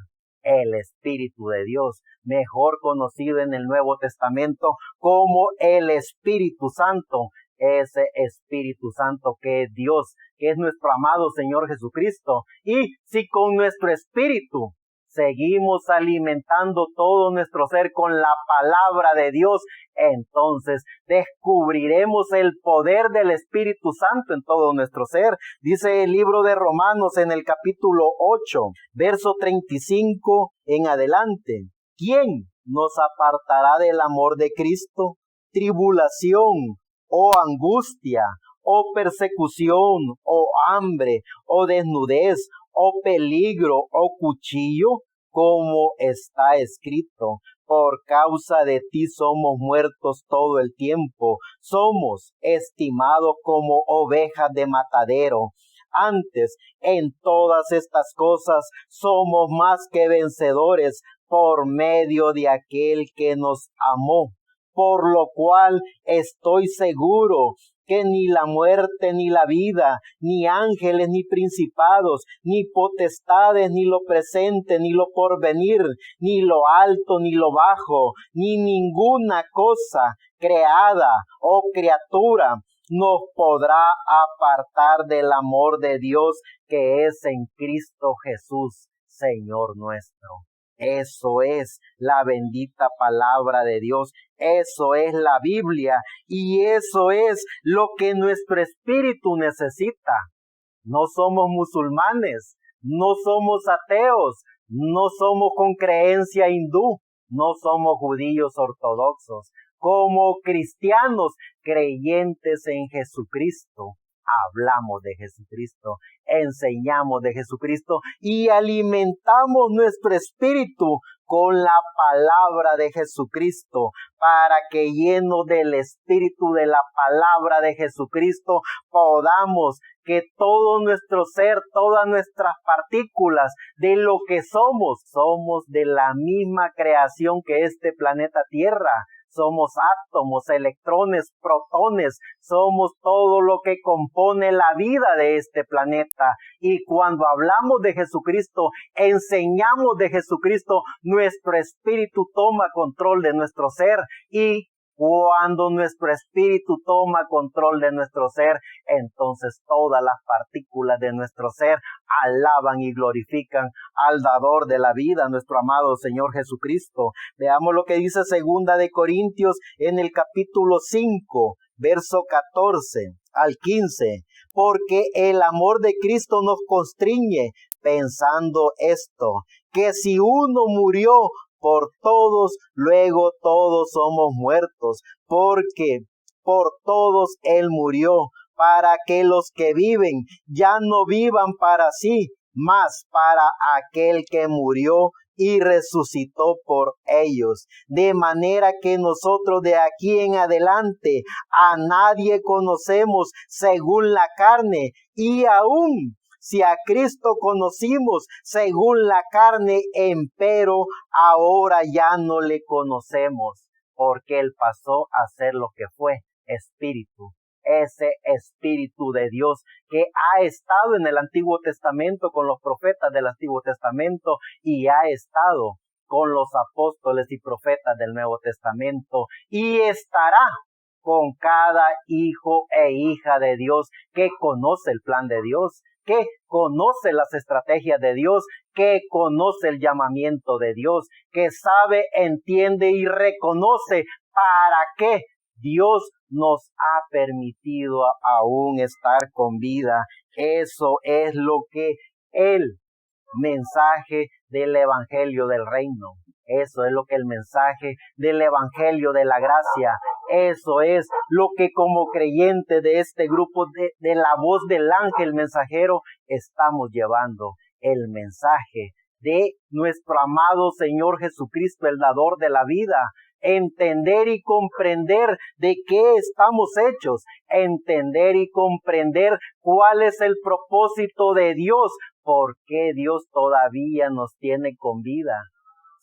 El Espíritu de Dios, mejor conocido en el Nuevo Testamento como el Espíritu Santo, ese Espíritu Santo que es Dios, que es nuestro amado Señor Jesucristo. Y si con nuestro espíritu seguimos alimentando todo nuestro ser con la palabra de Dios, entonces descubriremos el poder del Espíritu Santo en todo nuestro ser. Dice el libro de Romanos en el capítulo 8, verso 35 en adelante: ¿quién nos apartará del amor de Cristo? ¿Tribulación, o angustia, o persecución, o hambre, o desnudez, o peligro, o cuchillo? Como está escrito: por causa de ti somos muertos todo el tiempo, somos estimados como ovejas de matadero. Antes, en todas estas cosas somos más que vencedores por medio de aquel que nos amó. Por lo cual estoy seguro que ni la muerte, ni la vida, ni ángeles, ni principados, ni potestades, ni lo presente, ni lo porvenir, ni lo alto, ni lo bajo, ni ninguna cosa creada o criatura nos podrá apartar del amor de Dios que es en Cristo Jesús, Señor nuestro. Eso es la bendita palabra de Dios, eso es la Biblia y eso es lo que nuestro espíritu necesita. No somos musulmanes, no somos ateos, no somos con creencia hindú, no somos judíos ortodoxos. Como cristianos creyentes en Jesucristo, hablamos de Jesucristo, enseñamos de Jesucristo y alimentamos nuestro espíritu con la palabra de Jesucristo, para que llenos del espíritu de la palabra de Jesucristo podamos que todo nuestro ser, todas nuestras partículas de lo que somos de la misma creación que este planeta Tierra. Somos átomos, electrones, protones, somos todo lo que compone la vida de este planeta. Y cuando hablamos de Jesucristo, enseñamos de Jesucristo, nuestro espíritu toma control de nuestro ser. Y cuando nuestro espíritu toma control de nuestro ser, entonces todas las partículas de nuestro ser alaban y glorifican al dador de la vida, nuestro amado Señor Jesucristo. Veamos lo que dice 2 de Corintios en el capítulo 5, verso 14 al 15. Porque el amor de Cristo nos constriñe, pensando esto, que si uno murió por todos, luego todos somos muertos, porque por todos Él murió, para que los que viven ya no vivan para sí, mas para aquel que murió y resucitó por ellos. De manera que nosotros de aquí en adelante a nadie conocemos según la carne, y aún si a Cristo conocimos según la carne, empero ahora ya no le conocemos, porque Él pasó a ser lo que fue, Espíritu. Ese Espíritu de Dios que ha estado en el Antiguo Testamento con los profetas del Antiguo Testamento y ha estado con los apóstoles y profetas del Nuevo Testamento y estará con cada hijo e hija de Dios que conoce el plan de Dios, que conoce las estrategias de Dios, que conoce el llamamiento de Dios, que sabe, entiende y reconoce para qué Dios nos ha permitido aún estar con vida. Eso es lo que el mensaje del Evangelio del Reino. Eso es lo que el mensaje del Evangelio de la Gracia. Eso es lo que como creyentes de este grupo de la voz del ángel mensajero estamos llevando. El mensaje de nuestro amado Señor Jesucristo, el dador de la vida. Entender y comprender de qué estamos hechos, entender y comprender cuál es el propósito de Dios, por qué Dios todavía nos tiene con vida.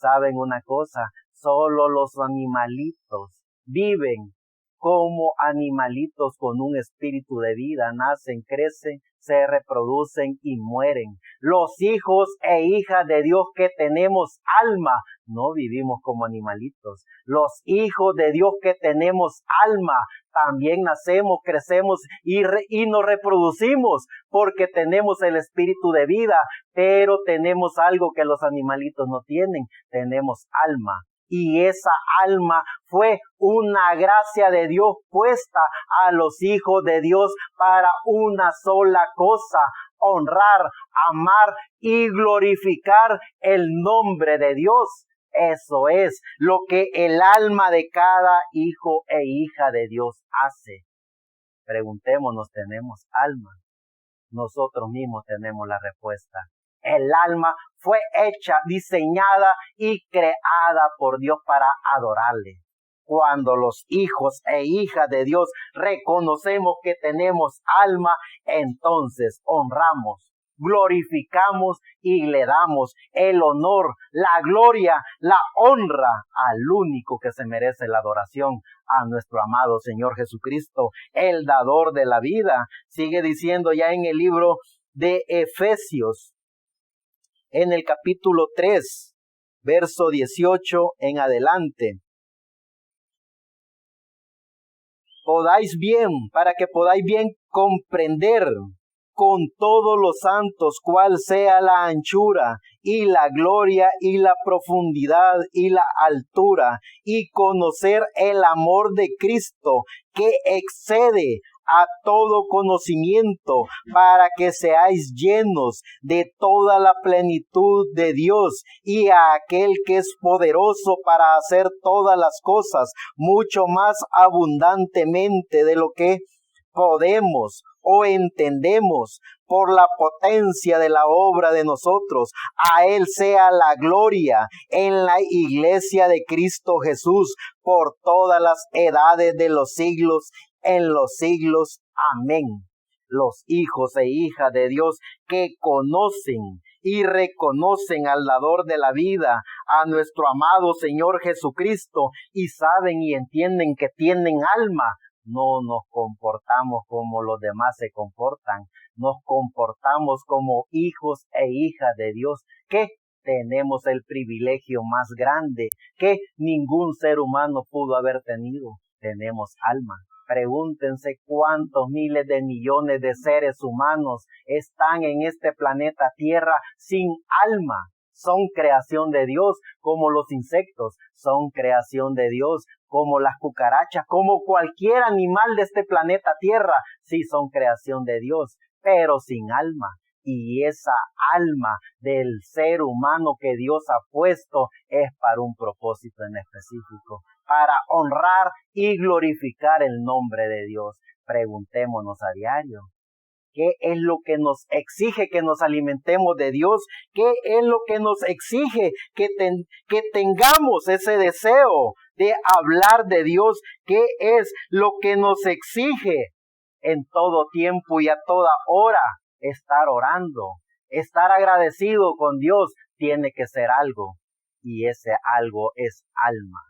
¿Saben una cosa? Solo los animalitos viven como animalitos con un espíritu de vida, nacen, crecen, se reproducen y mueren. Los hijos e hijas de Dios que tenemos alma, no vivimos como animalitos. Los hijos de Dios que tenemos alma, también nacemos, crecemos y nos reproducimos porque tenemos el espíritu de vida, pero tenemos algo que los animalitos no tienen, tenemos alma. Y esa alma fue una gracia de Dios puesta a los hijos de Dios para una sola cosa: honrar, amar y glorificar el nombre de Dios. Eso es lo que el alma de cada hijo e hija de Dios hace. Preguntémonos, ¿tenemos alma? Nosotros mismos tenemos la respuesta. El alma fue hecha, diseñada y creada por Dios para adorarle. Cuando los hijos e hijas de Dios reconocemos que tenemos alma, entonces honramos, glorificamos y le damos el honor, la gloria, la honra al único que se merece la adoración, a nuestro amado Señor Jesucristo, el dador de la vida. Sigue diciendo ya en el libro de Efesios, en el capítulo 3, verso 18 en adelante. Para que podáis bien comprender con todos los santos cuál sea la anchura y la gloria y la profundidad y la altura, y conocer el amor de Cristo que excede a todo conocimiento, para que seáis llenos de toda la plenitud de Dios, y a aquel que es poderoso para hacer todas las cosas mucho más abundantemente de lo que podemos o entendemos, por la potencia de la obra de nosotros. A Él sea la gloria en la iglesia de Cristo Jesús por todas las edades de los siglos, en los siglos. Amén. Los hijos e hijas de Dios que conocen y reconocen al dador de la vida, a nuestro amado Señor Jesucristo, y saben y entienden que tienen alma, no nos comportamos como los demás se comportan, nos comportamos como hijos e hijas de Dios, que tenemos el privilegio más grande que ningún ser humano pudo haber tenido. Tenemos alma. Pregúntense cuántos miles de millones de seres humanos están en este planeta Tierra sin alma. Son creación de Dios, como los insectos, son creación de Dios, como las cucarachas, como cualquier animal de este planeta Tierra, sí son creación de Dios, pero sin alma. Y esa alma del ser humano que Dios ha puesto es para un propósito en específico, para honrar y glorificar el nombre de Dios. Preguntémonos a diario, ¿Qué es lo que nos exige que nos alimentemos de Dios? ¿Qué es lo que nos exige que tengamos ese deseo de hablar de Dios? ¿Qué es lo que nos exige en todo tiempo y a toda hora estar orando? Estar agradecido con Dios tiene que ser algo, y ese algo es alma.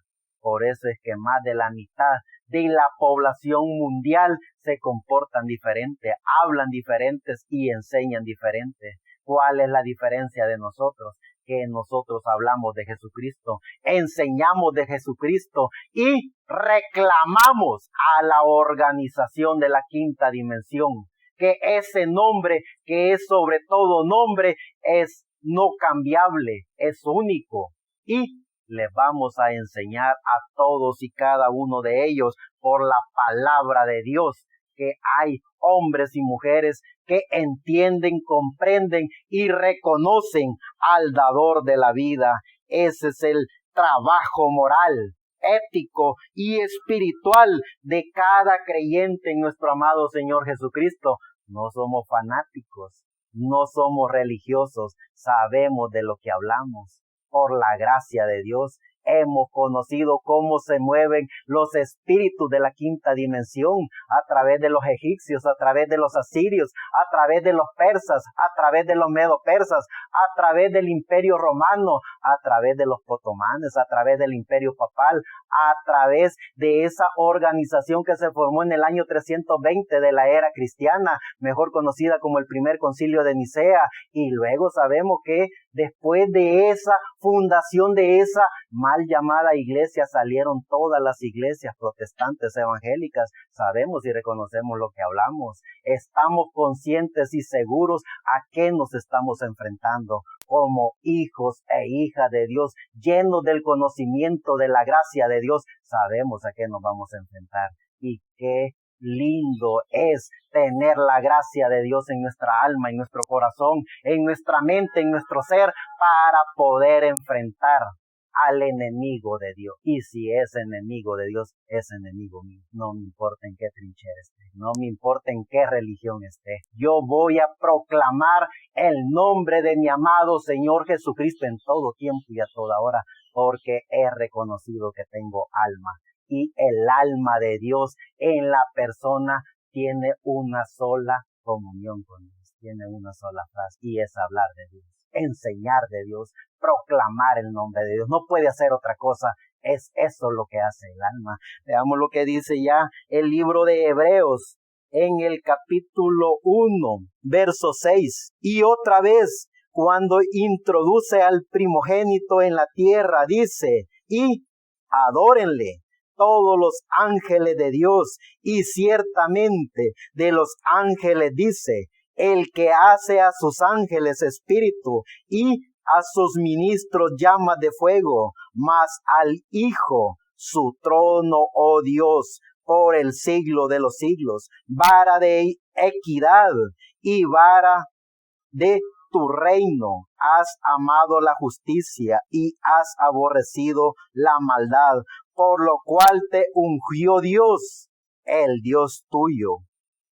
Por eso es que más de la mitad de la población mundial se comportan diferente, hablan diferentes y enseñan diferente. ¿Cuál es la diferencia de nosotros? Que nosotros hablamos de Jesucristo, enseñamos de Jesucristo y reclamamos a la organización de la quinta dimensión, que ese nombre, que es sobre todo nombre, es no cambiable, es único, y les vamos a enseñar a todos y cada uno de ellos por la palabra de Dios, que hay hombres y mujeres que entienden, comprenden y reconocen al dador de la vida. Ese es el trabajo moral, ético y espiritual de cada creyente en nuestro amado Señor Jesucristo. No somos fanáticos, no somos religiosos, sabemos de lo que hablamos. Por la gracia de Dios hemos conocido cómo se mueven los espíritus de la quinta dimensión a través de los egipcios, a través de los asirios, a través de los persas, a través de los medo-persas, a través del imperio romano, a través de los otomanes, a través del imperio papal, a través de esa organización que se formó en el año 320 de la era cristiana, mejor conocida como el primer concilio de Nicea, y luego sabemos que después de esa fundación de esa mal llamada iglesia salieron todas las iglesias protestantes evangélicas. Sabemos y reconocemos lo que hablamos. Estamos conscientes y seguros a qué nos estamos enfrentando como hijos e hijas de Dios, llenos del conocimiento de la gracia de Dios. Sabemos a qué nos vamos a enfrentar, y qué lindo es tener la gracia de Dios en nuestra alma, en nuestro corazón, en nuestra mente, en nuestro ser, para poder enfrentar al enemigo de Dios. Y si es enemigo de Dios, es enemigo mío. No me importa en qué trinchera esté, no me importa en qué religión esté. Yo voy a proclamar el nombre de mi amado Señor Jesucristo en todo tiempo y a toda hora, porque he reconocido que tengo alma. Y el alma de Dios en la persona tiene una sola comunión con Dios, tiene una sola frase, y es hablar de Dios, enseñar de Dios, proclamar el nombre de Dios. No puede hacer otra cosa, es eso lo que hace el alma. Veamos lo que dice ya el libro de Hebreos en el capítulo 1, verso 6. Y otra vez, cuando introduce al primogénito en la tierra, dice, y adórenle todos los ángeles de Dios, y ciertamente de los ángeles dice, el que hace a sus ángeles espíritu y a sus ministros llamas de fuego, mas al Hijo su trono, oh Dios, por el siglo de los siglos, vara de equidad y vara de tu reino. Has amado la justicia y has aborrecido la maldad, por lo cual te ungió Dios, el Dios tuyo.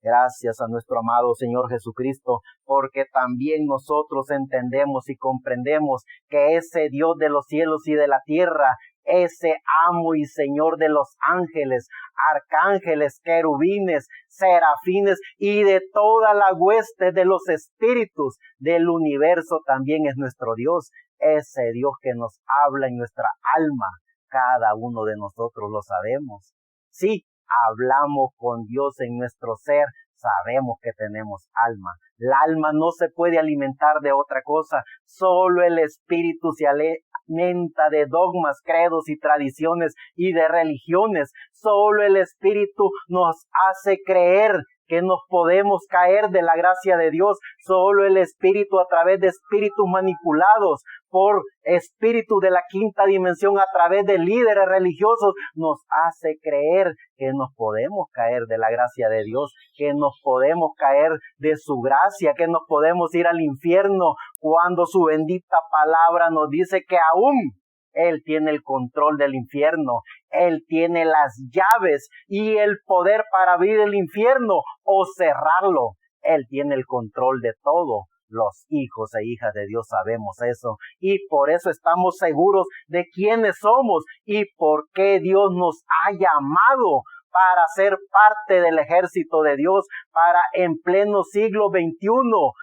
Gracias a nuestro amado Señor Jesucristo, porque también nosotros entendemos y comprendemos que ese Dios de los cielos y de la tierra, ese amo y Señor de los ángeles, arcángeles, querubines, serafines y de toda la hueste de los espíritus del universo, también es nuestro Dios, ese Dios que nos habla en nuestra alma. Cada uno de nosotros lo sabemos. Sí, hablamos con Dios en nuestro ser, sabemos que tenemos alma. La alma no se puede alimentar de otra cosa, solo el espíritu se alimenta de dogmas, credos y tradiciones y de religiones. Solo el espíritu nos hace creer que nos podemos caer de la gracia de Dios. Solo el espíritu, a través de espíritus manipulados por espíritus de la quinta dimensión, a través de líderes religiosos, nos hace creer que nos podemos caer de la gracia de Dios, que nos podemos caer de su gracia, que nos podemos ir al infierno, cuando su bendita palabra nos dice que aún Él tiene el control del infierno. Él tiene las llaves y el poder para abrir el infierno o cerrarlo. Él tiene el control de todo. Los hijos e hijas de Dios sabemos eso, y por eso estamos seguros de quiénes somos y por qué Dios nos ha llamado para ser parte del ejército de Dios, para en pleno siglo XXI,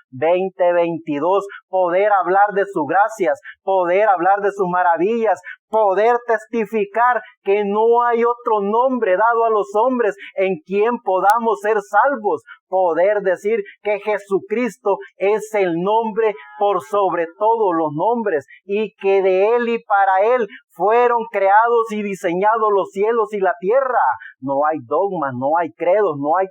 2022, poder hablar de sus gracias, poder hablar de sus maravillas, poder testificar que no hay otro nombre dado a los hombres en quien podamos ser salvos, poder decir que Jesucristo es el nombre por sobre todos los nombres y que de Él y para Él fueron creados y diseñados los cielos y la tierra. No hay dogmas, no hay credos, no hay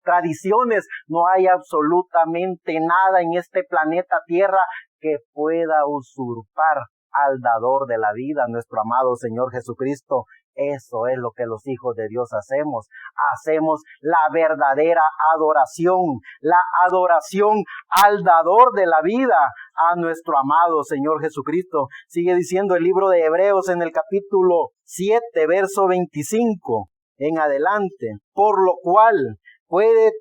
tradiciones, no hay absolutamente nada en este planeta Tierra que pueda usurpar al dador de la vida, nuestro amado Señor Jesucristo. Eso es lo que los hijos de Dios hacemos. Hacemos la verdadera adoración, la adoración al dador de la vida, a nuestro amado Señor Jesucristo. Sigue diciendo el libro de Hebreos en el capítulo 7, verso 25 en adelante. Por lo cual puede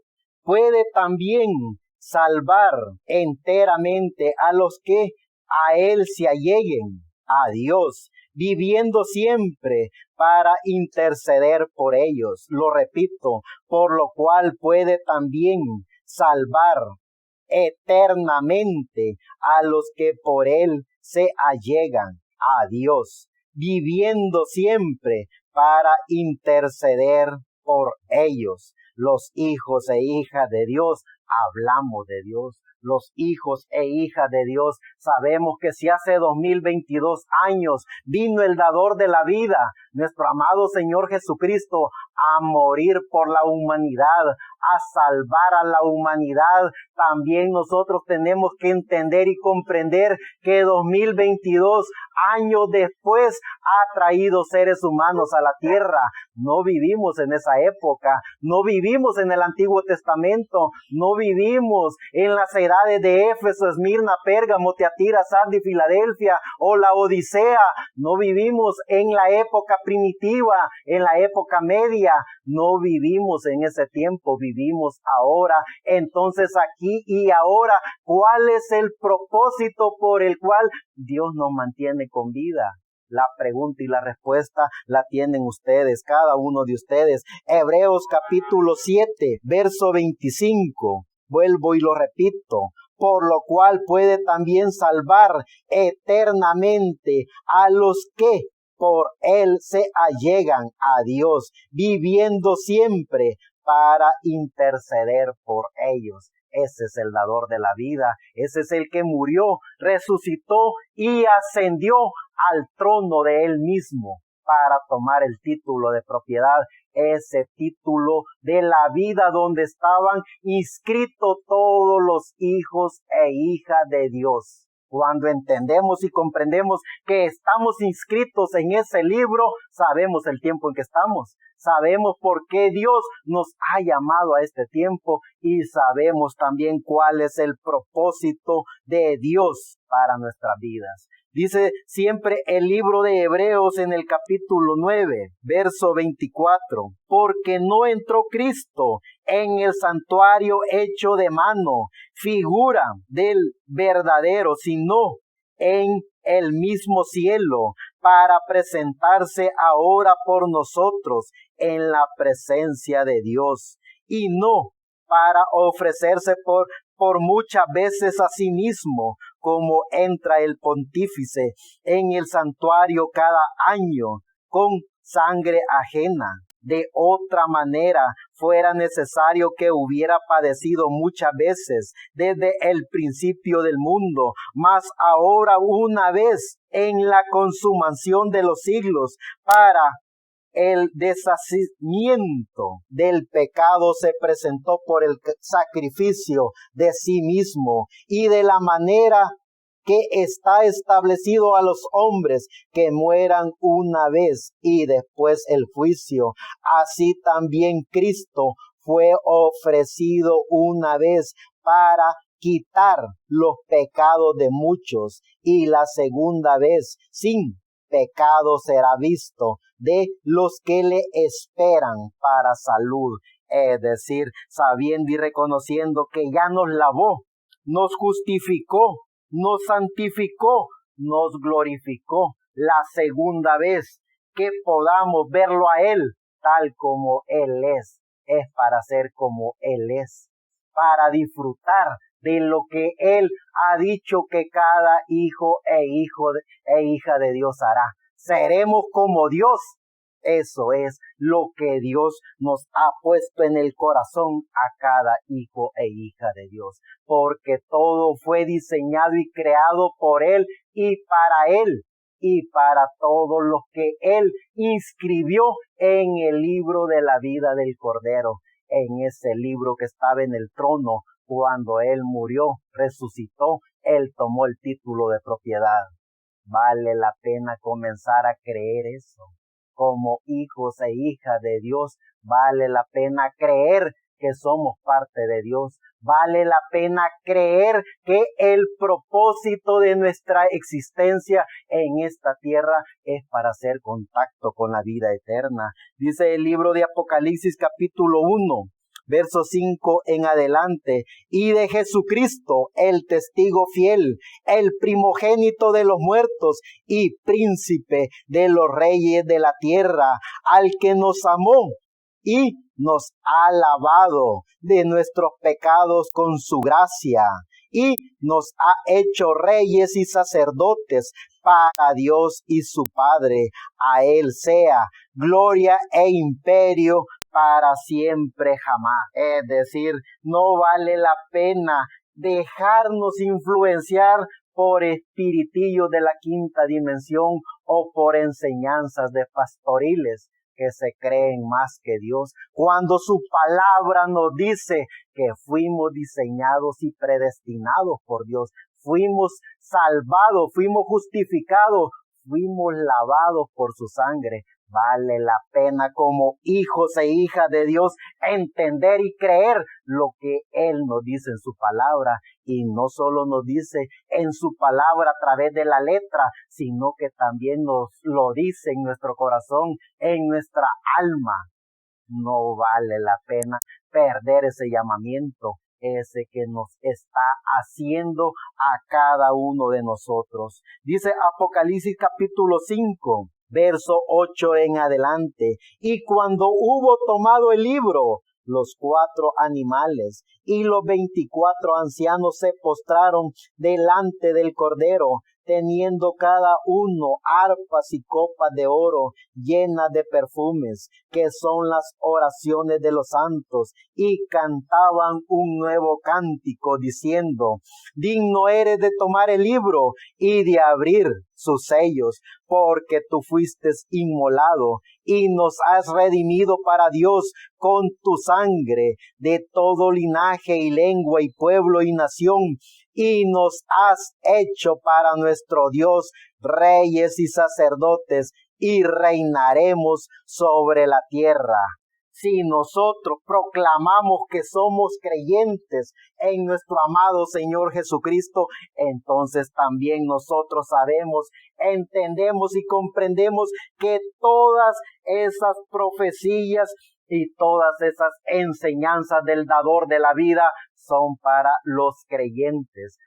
también salvar enteramente a los que a Él se alleguen, a Dios, viviendo siempre para interceder por ellos. Lo repito, por lo cual puede también salvar eternamente a los que por Él se allegan, a Dios, viviendo siempre para interceder por ellos. Los hijos e hijas de Dios, hablamos de Dios. Los hijos e hijas de Dios sabemos que si hace 2022 años vino el dador de la vida, nuestro amado Señor Jesucristo, a morir por la humanidad, a salvar a la humanidad, también nosotros tenemos que entender y comprender que 2022 años después ha traído seres humanos a la tierra. No vivimos en esa época, no vivimos en el Antiguo Testamento, no vivimos en las edades de Éfeso, Esmirna, Pérgamo, Tiatira, Sardis, Filadelfia o la Odisea. No vivimos en la época primitiva, en la época media. No vivimos en ese tiempo, vivimos ahora. Entonces aquí y ahora, ¿cuál es el propósito por el cual Dios nos mantiene con vida? La pregunta y la respuesta la tienen ustedes, cada uno de ustedes. Hebreos capítulo 7, verso 25. Vuelvo y lo repito. Por lo cual puede también salvar eternamente a los que por Él se allegan a Dios, viviendo siempre para interceder por ellos. Ese es el dador de la vida, ese es el que murió, resucitó y ascendió al trono de Él mismo para tomar el título de propiedad, ese título de la vida donde estaban inscritos todos los hijos e hijas de Dios. Cuando entendemos y comprendemos que estamos inscritos en ese libro, sabemos el tiempo en que estamos, sabemos por qué Dios nos ha llamado a este tiempo y sabemos también cuál es el propósito de Dios para nuestras vidas. Dice siempre el libro de Hebreos en el capítulo 9, verso 24, porque no entró Cristo en el santuario hecho de mano, figura del verdadero, sino en el mismo cielo, para presentarse ahora por nosotros en la presencia de Dios, y no para ofrecerse por muchas veces a sí mismo, como entra el pontífice en el santuario cada año con sangre ajena. De otra manera, fuera necesario que hubiera padecido muchas veces desde el principio del mundo, mas ahora una vez en la consumación de los siglos, para el deshacimiento del pecado se presentó por el sacrificio de sí mismo, y de la manera que está establecido a los hombres que mueran una vez y después el juicio. Así también Cristo fue ofrecido una vez para quitar los pecados de muchos, y la segunda vez sin pecado será visto de los que le esperan para salud. Es decir, sabiendo y reconociendo que ya nos lavó, nos justificó, nos santificó, nos glorificó la segunda vez, que podamos verlo a Él tal como Él es para ser como Él es, para disfrutar de lo que Él ha dicho que cada hijo e hija de Dios hará. Seremos como Dios. Eso es lo que Dios nos ha puesto en el corazón a cada hijo e hija de Dios, porque todo fue diseñado y creado por Él y para Él y para todos los que Él inscribió en el libro de la vida del Cordero, en ese libro que estaba en el trono cuando Él murió, resucitó, Él tomó el título de propiedad. Vale la pena comenzar a creer eso. Como hijos e hijas de Dios, vale la pena creer que somos parte de Dios. Vale la pena creer que el propósito de nuestra existencia en esta tierra es para hacer contacto con la vida eterna. Dice el libro de Apocalipsis capítulo 1. Verso 5 en adelante, y de Jesucristo, el testigo fiel, el primogénito de los muertos y príncipe de los reyes de la tierra, al que nos amó y nos ha lavado de nuestros pecados con su gracia, y nos ha hecho reyes y sacerdotes para Dios y su Padre. A Él sea gloria e imperio para siempre jamás. Es decir, no vale la pena dejarnos influenciar por espiritillos de la quinta dimensión o por enseñanzas de pastoriles que se creen más que Dios, cuando su palabra nos dice que fuimos diseñados y predestinados por Dios, fuimos salvados, fuimos justificados, fuimos lavados por su sangre. Vale la pena como hijos e hijas de Dios entender y creer lo que Él nos dice en su palabra. Y no solo nos dice en su palabra a través de la letra, sino que también nos lo dice en nuestro corazón, en nuestra alma. No vale la pena perder ese llamamiento, ese que nos está haciendo a cada uno de nosotros. Dice Apocalipsis capítulo 5. Verso 8 en adelante. Y cuando hubo tomado el libro, los 4 animales y los 24 ancianos se postraron delante del Cordero, teniendo cada uno arpas y copas de oro llenas de perfumes, que son las oraciones de los santos, y cantaban un nuevo cántico diciendo: digno eres de tomar el libro y de abrir sus sellos, porque tú fuiste inmolado y nos has redimido para Dios con tu sangre de todo linaje y lengua y pueblo y nación, y nos has hecho para nuestro Dios reyes y sacerdotes, y reinaremos sobre la tierra. Si nosotros proclamamos que somos creyentes en nuestro amado Señor Jesucristo, entonces también nosotros sabemos, entendemos y comprendemos que todas esas profecías y todas esas enseñanzas del dador de la vida son para los creyentes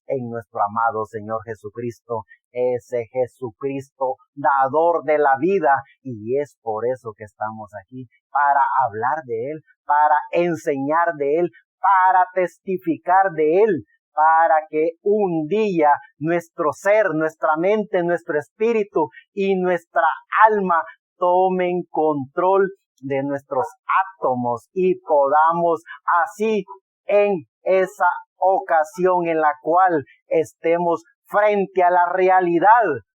en nuestro amado Señor Jesucristo, ese Jesucristo dador de la vida, y es por eso que estamos aquí, para hablar de Él, para enseñar de Él, para testificar de Él, para que un día nuestro ser, nuestra mente, nuestro espíritu y nuestra alma tomen control de nuestros átomos y podamos así en esa ocasión en la cual estemos frente a la realidad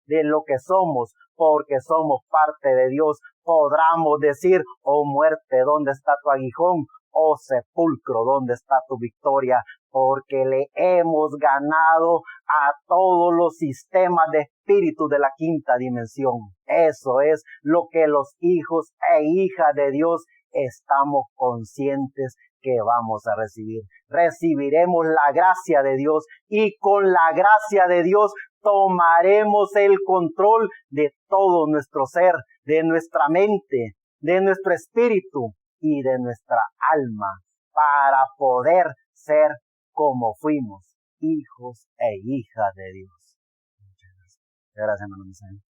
de lo que somos, porque somos parte de Dios, podamos decir: oh muerte, ¿dónde está tu aguijón? Oh sepulcro, ¿dónde está tu victoria? Porque le hemos ganado a todos los sistemas de espíritu de la quinta dimensión. Eso es lo que los hijos e hijas de Dios estamos conscientes que vamos a recibir. Recibiremos la gracia de Dios, y con la gracia de Dios tomaremos el control de todo nuestro ser, de nuestra mente, de nuestro espíritu, y de nuestra alma para poder ser como fuimos, hijos e hijas de Dios. Muchas gracias, hermano Misael.